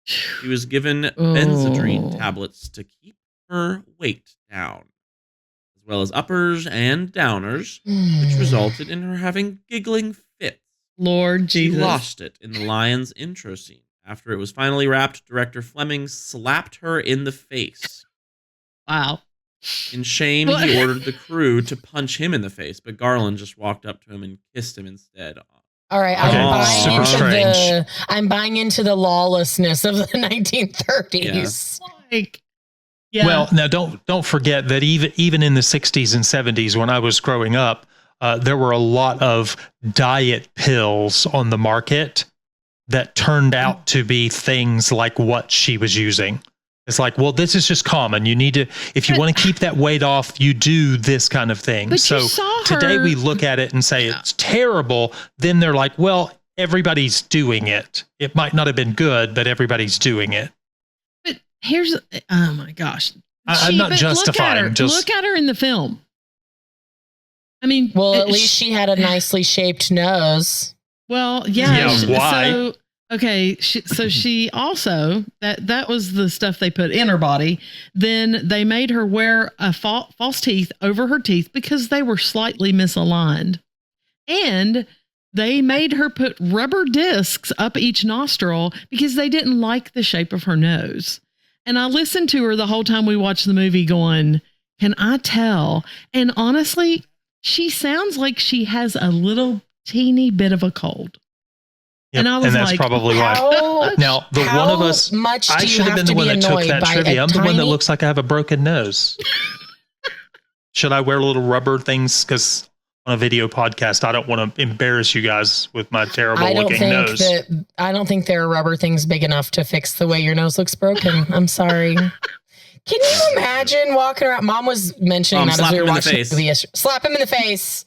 She was given Benzedrine tablets to keep her weight down, as well as uppers and downers, which resulted in her having giggling fits. Lord Jesus. She lost it in the Lion's intro scene. After it was finally wrapped, director Fleming slapped her in the face. Wow. In shame, he ordered the crew to punch him in the face, but Garland just walked up to him and kissed him instead. All right, I'm buying into the lawlessness of the 1930s. Yeah. Well, now don't forget that even in the 60s and 70s, when I was growing up, there were a lot of diet pills on the market that turned out to be things like what she was using. It's like, well, this is just common. You need to, if you want to keep that weight off, you do this kind of thing. But so today we look at it and say it's terrible. Then they're like, well, everybody's doing it. It might not have been good, but everybody's doing it. But here's, oh my gosh. I'm not justifying. Look at her in the film. I mean, well, at least she had a nicely shaped nose. Well, yeah. Why? So she also, that was the stuff they put in her body. Then they made her wear a false teeth over her teeth because they were slightly misaligned. And they made her put rubber discs up each nostril because they didn't like the shape of her nose. And I listened to her the whole time we watched the movie going, can I tell? And honestly, she sounds like she has a little teeny bit of a cold. Yep, and I was that's like, probably why. Now, the one of us, I should have been the one that took that trivia. I'm the one that looks like I have a broken nose. Should I wear little rubber things? Because on a video podcast, I don't want to embarrass you guys with my terrible looking nose. I don't think there are rubber things big enough to fix the way your nose looks broken. I'm sorry. Can you imagine walking around? Mom was mentioning that as we were watching the movie yesterday. Slap him in the face.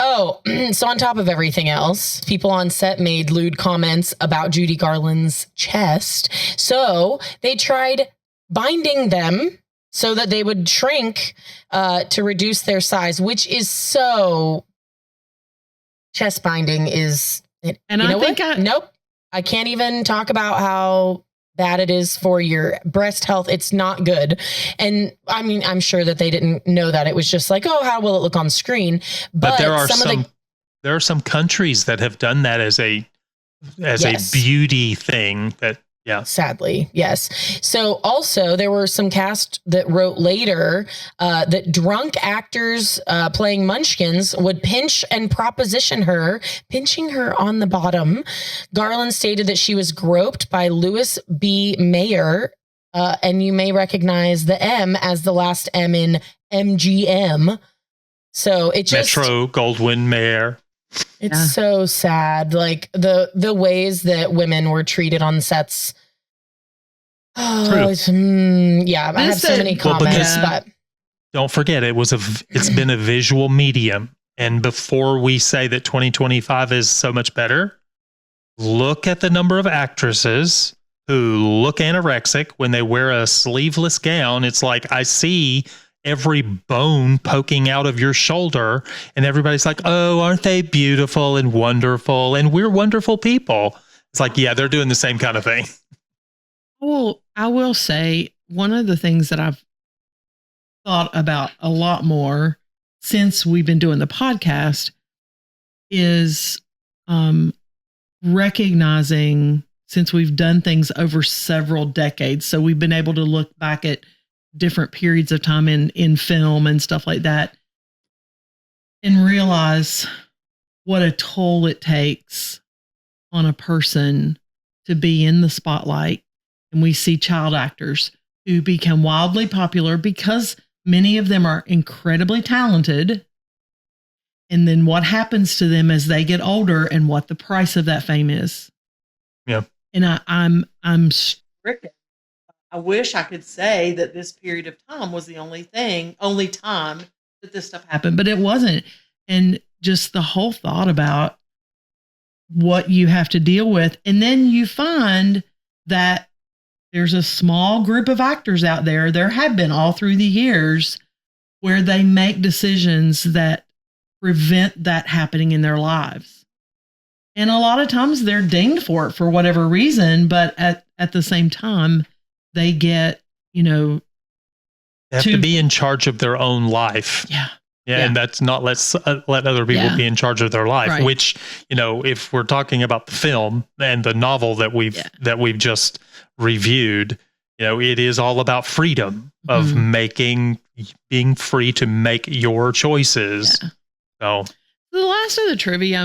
So on top of everything else, people on set made lewd comments about Judy Garland's chest. So they tried binding them so that they would shrink to reduce their size, which is so... Chest binding is... Nope. I can't even talk about how bad it is for your breast health. It's not good. And I mean, I'm sure that they didn't know that. It was just like, oh, how will it look on screen? But there are some countries that have done that as a beauty thing that, yeah. Sadly, yes. So also there were some cast that wrote later that drunk actors playing munchkins would pinch and proposition her, pinching her on the bottom. Garland stated that she was groped by Louis B. Mayer, and you may recognize the M as the last M in MGM. So it just... Metro Goldwyn Mayer. It's Yeah. so sad. Like the ways that women were treated on sets. Oh, True. yeah. I have so many Well, because- comments, but Don't forget, it's been a visual medium. And before we say that 2025 is so much better, look at the number of actresses who look anorexic when they wear a sleeveless gown. It's like, I see every bone poking out of your shoulder, and everybody's like, oh, aren't they beautiful and wonderful? And we're wonderful people. It's like, yeah, they're doing the same kind of thing. Well, I will say one of the things that I've thought about a lot more since we've been doing the podcast is recognizing, since we've done things over several decades, so we've been able to look back at different periods of time in film and stuff like that, and realize what a toll it takes on a person to be in the spotlight. And we see child actors who become wildly popular because many of them are incredibly talented. And then what happens to them as they get older and what the price of that fame is. Yeah. And I'm stricken. I wish I could say that this period of time was the only time that this stuff happened, but it wasn't. And just the whole thought about what you have to deal with. And then you find that there's a small group of actors out there, there have been all through the years, where they make decisions that prevent that happening in their lives. And a lot of times they're dinged for it for whatever reason, but at the same time, they get, They have to be in charge of their own life. Yeah. Yeah, and that's not let other people be in charge of their life. Right. Which, if we're talking about the film and the novel that we've just reviewed, it is all about freedom of being free to make your choices. Yeah. So the last of the trivia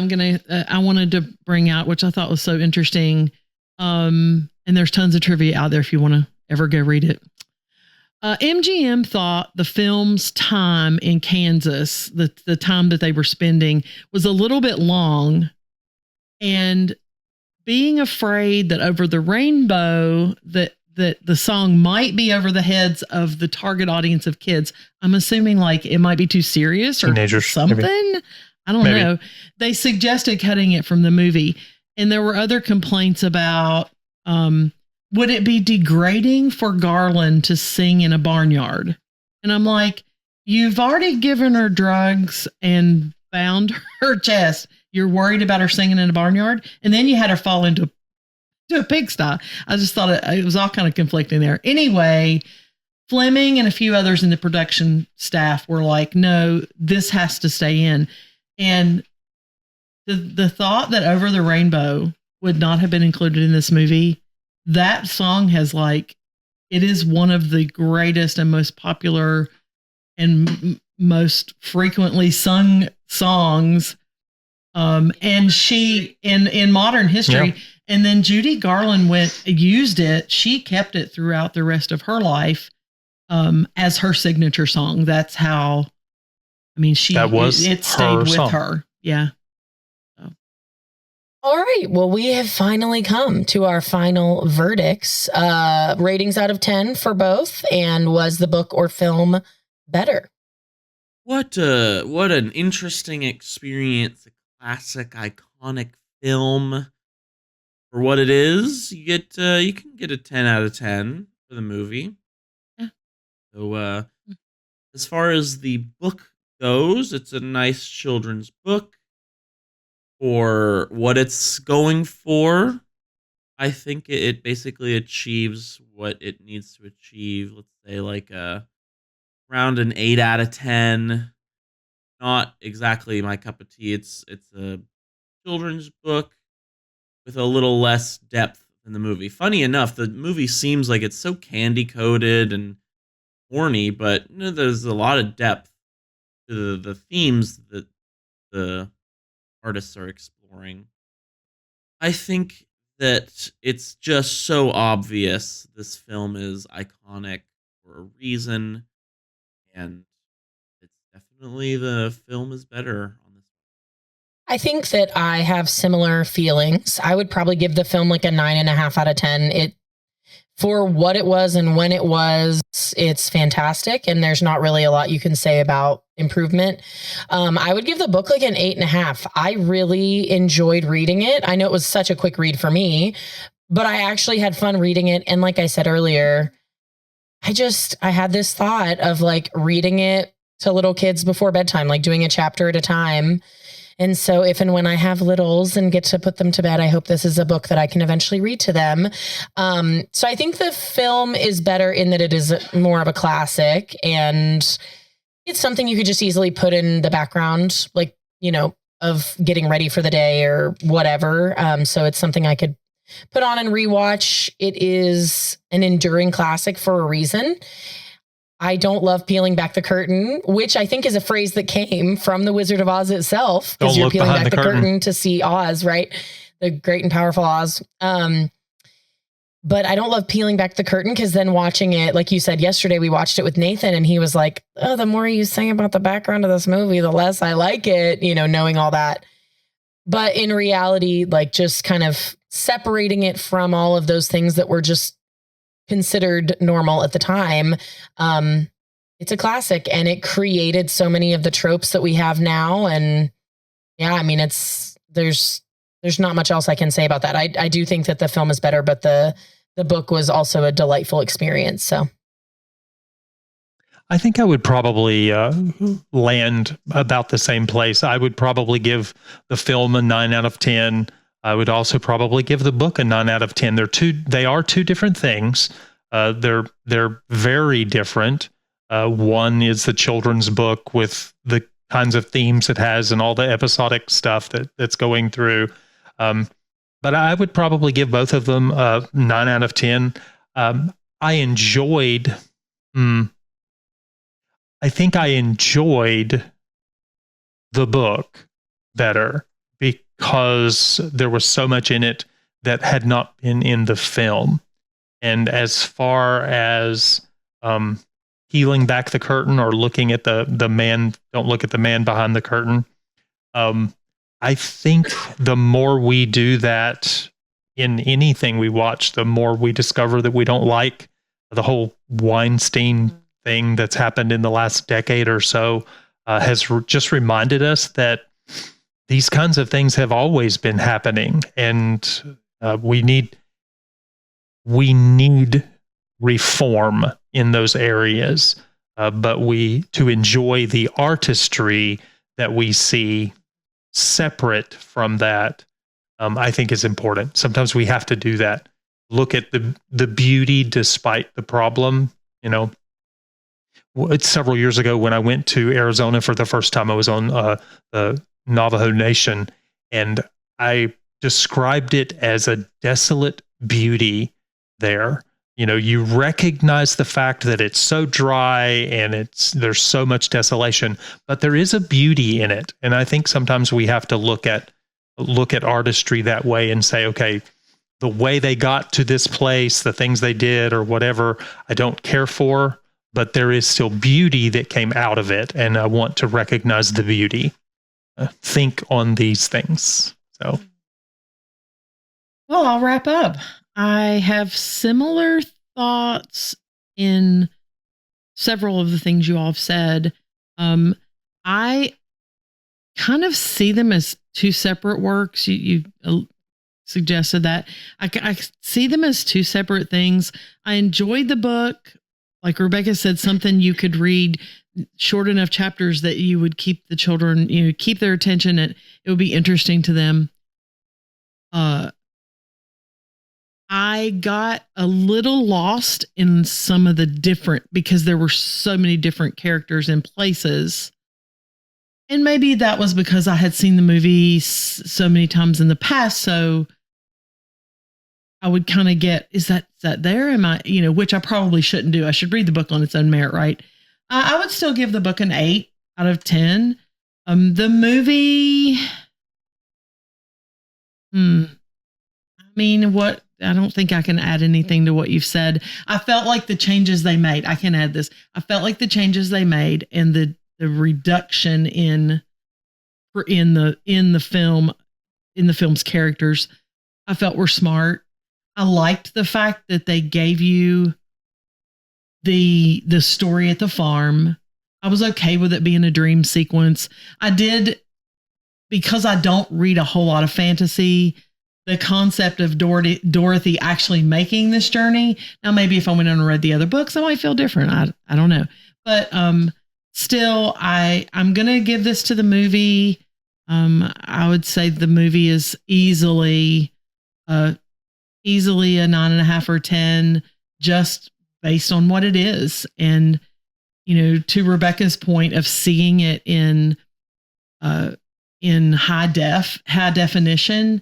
I wanted to bring out, which I thought was so interesting, and there's tons of trivia out there if you want to ever go read it. MGM thought the film's time in Kansas, the time that they were spending, was a little bit long, and being afraid that Over the Rainbow, that the song might be over the heads of the target audience of kids. I'm assuming like it might be too serious or teenagers, something. Maybe. I don't know. They suggested cutting it from the movie, and there were other complaints about would it be degrading for Garland to sing in a barnyard? And I'm like, you've already given her drugs and bound her chest. You're worried about her singing in a barnyard, and then you had her fall into a pigsty. I just thought it was all kind of conflicting there. Anyway, Fleming and a few others in the production staff were like, no, this has to stay in. And the thought that Over the Rainbow would not have been included in this movie, that song it is one of the greatest and most popular and most frequently sung songs. And she in modern history. Yeah. And then Judy Garland used it. She kept it throughout the rest of her life as her signature song. That's how. I mean, it stayed with her. Yeah. So. All right. Well, we have finally come to our final verdicts. Ratings out of 10 for both. And was the book or film better? What an interesting experience. A classic, iconic film. For what it is, you can get a 10 out of 10 for the movie. Yeah. So as far as the book goes, it's a nice children's book. For what it's going for, I think it basically achieves what it needs to achieve. Let's say like around an 8 out of 10. Not exactly my cup of tea. It's a children's book with a little less depth than the movie. Funny enough, the movie seems like it's so candy-coated and corny, but there's a lot of depth to the themes that the artists are exploring. I think that it's just so obvious this film is iconic for a reason, and it's definitely the film is better on this. I think that I have similar feelings. I would probably give the film like a 9.5 out of 10. It, for what it was and when it was, it's fantastic. And there's not really a lot you can say about improvement. I would give the book like an 8.5. I really enjoyed reading it. I know it was such a quick read for me, but I actually had fun reading it. And like I said earlier, I had this thought of like reading it to little kids before bedtime, like doing a chapter at a time. And so if and when I have littles and get to put them to bed, I hope this is a book that I can eventually read to them. So I think the film is better in that it is more of a classic, and it's something you could just easily put in the background, like, you know, of getting ready for the day or whatever. So it's something I could put on and rewatch. It is an enduring classic for a reason. I don't love peeling back the curtain, which I think is a phrase that came from the Wizard of Oz itself, because you're peeling back the curtain to see Oz, right? The great and powerful Oz. But I don't love peeling back the curtain, because then watching it, like you said yesterday, we watched it with Nathan, and he was like, oh, the more you say about the background of this movie, the less I like it, you know, knowing all that. But in reality, like just kind of separating it from all of those things that were just considered normal at the time. It's a classic, and it created so many of the tropes that we have now. And yeah, I mean, there's not much else I can say about that. I do think that the film is better, but the book was also a delightful experience. So I think I would probably land about the same place. I would probably give the film a 9 out of 10. I would also probably give the book a 9 out of 10. They are two different things. They're very different. One is the children's book with the kinds of themes it has and all the episodic stuff that's going through. But I would probably give both of them a 9 out of 10. I think I enjoyed the book better, because there was so much in it that had not been in the film. And as far as peeling back the curtain or looking at the man, don't look at the man behind the curtain, I think the more we do that in anything we watch, the more we discover that we don't like. The whole Weinstein thing that's happened in the last decade or so has just reminded us that these kinds of things have always been happening, and we need reform in those areas. But to enjoy the artistry that we see separate from that, I think is important. Sometimes we have to do that. Look at the beauty despite the problem. You know, it's several years ago when I went to Arizona for the first time. I was on the Navajo Nation, and I described it as a desolate beauty there. You know, you recognize the fact that it's so dry and there's so much desolation, but there is a beauty in it. And I think sometimes we have to look at artistry that way and say, okay, the way they got to this place, the things they did or whatever, I don't care for, but there is still beauty that came out of it, and I want to recognize the beauty. Think on these things. So, well, I'll wrap up. I have similar thoughts in several of the things you all have said. I kind of see them as two separate works. You suggested that. I see them as two separate things. I enjoyed the book. Like Rebekah said, something you could read, short enough chapters that you would keep the children, keep their attention, and it would be interesting to them. I got a little lost in some of the because there were so many different characters and places. And maybe that was because I had seen the movie so many times in the past. So I would kind of get, is that there? Am I, which I probably shouldn't do. I should read the book on its own merit, right? I would still give the book an 8 out of 10. The movie, I don't think I can add anything to what you've said. I felt like the changes they made, I can add this. I felt like the changes they made and the reduction in in the film's characters, I felt were smart. I liked the fact that they gave you the story at the farm. I was okay with it being a dream sequence. I did, because I don't read a whole lot of fantasy, the concept of Dorothy actually making this journey. Now, maybe if I went on and read the other books, I might feel different. I don't know. But still, I'm going to give this to the movie. I would say the movie is easily a 9.5 or 10, just based on what it is. And, to Rebekah's point of seeing it in high definition,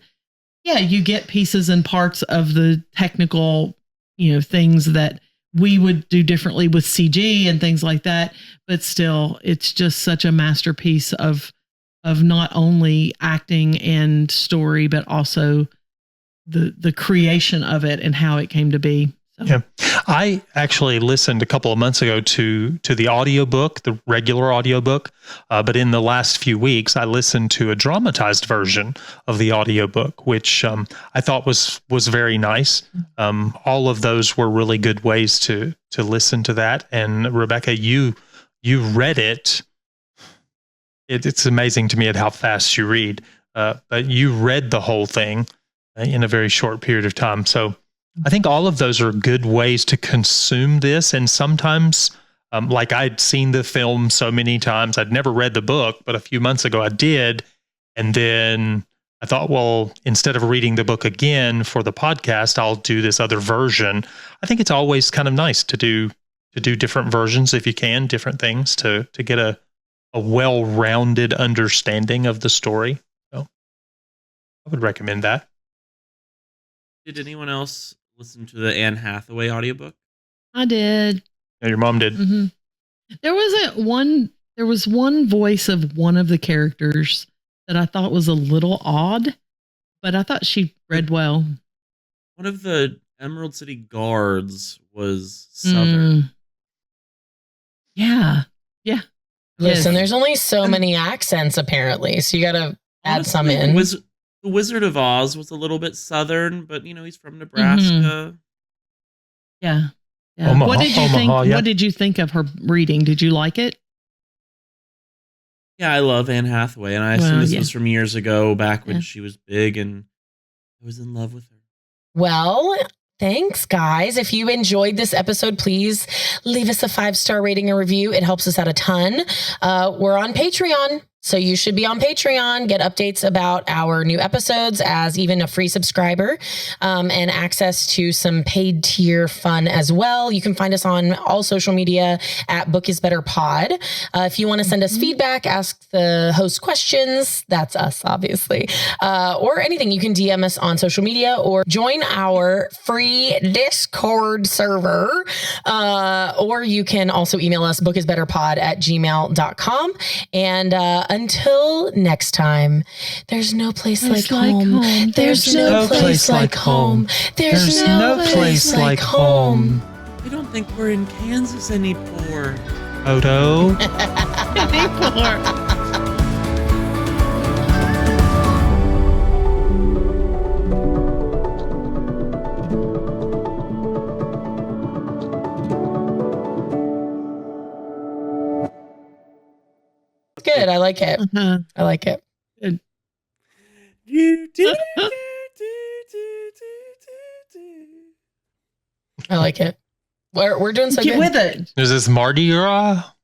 yeah, you get pieces and parts of the technical, things that we would do differently with CG and things like that. But still, it's just such a masterpiece of not only acting and story, but also the creation of it and how it came to be. So. Yeah. I actually listened a couple of months ago to the audiobook, the regular audiobook. But in the last few weeks, I listened to a dramatized version of the audiobook, which I thought was very nice. All of those were really good ways to listen to that. And Rebekah, you read it. It's amazing to me at how fast you read, but you read the whole thing in a very short period of time. So I think all of those are good ways to consume this. And sometimes, like I'd seen the film so many times, I'd never read the book, but a few months ago I did. And then I thought, well, instead of reading the book again for the podcast, I'll do this other version. I think it's always kind of nice to do different versions if you can, different things to get a well-rounded understanding of the story. So I would recommend that. Did anyone else listen to the Anne Hathaway audiobook? I did. Yeah, your mom did. Mm-hmm. There was one voice of one of the characters that I thought was a little odd, but I thought she read well. One of the Emerald City guards was Southern. Yeah. Listen, there's only so many accents apparently, so you got to add some in. The Wizard of Oz was a little bit Southern, but he's from Nebraska. Mm-hmm. Yeah. Omaha, what did you think? Yeah. What did you think of her reading? Did you like it? Yeah, I love Anne Hathaway, and I assume this was from years ago, back when she was big, and I was in love with her. Well, thanks, guys. If you enjoyed this episode, please leave us a 5-star rating and review. It helps us out a ton. We're on Patreon, so you should be on Patreon, get updates about our new episodes as even a free subscriber, and access to some paid tier fun as well. You can find us on all social media at Book is Better Pod. If you want to send us feedback, ask the host questions, that's us, obviously, or anything, you can DM us on social media or join our free Discord server, or you can also email us bookisbetterpod@gmail.com. And until next time, there's no place like home. There's no place like home. There's no place like home. I don't think we're in Kansas anymore. Odo. Good. I like it. I like it. I like it. We're doing so Get good. with it. Is this Mardi Gras?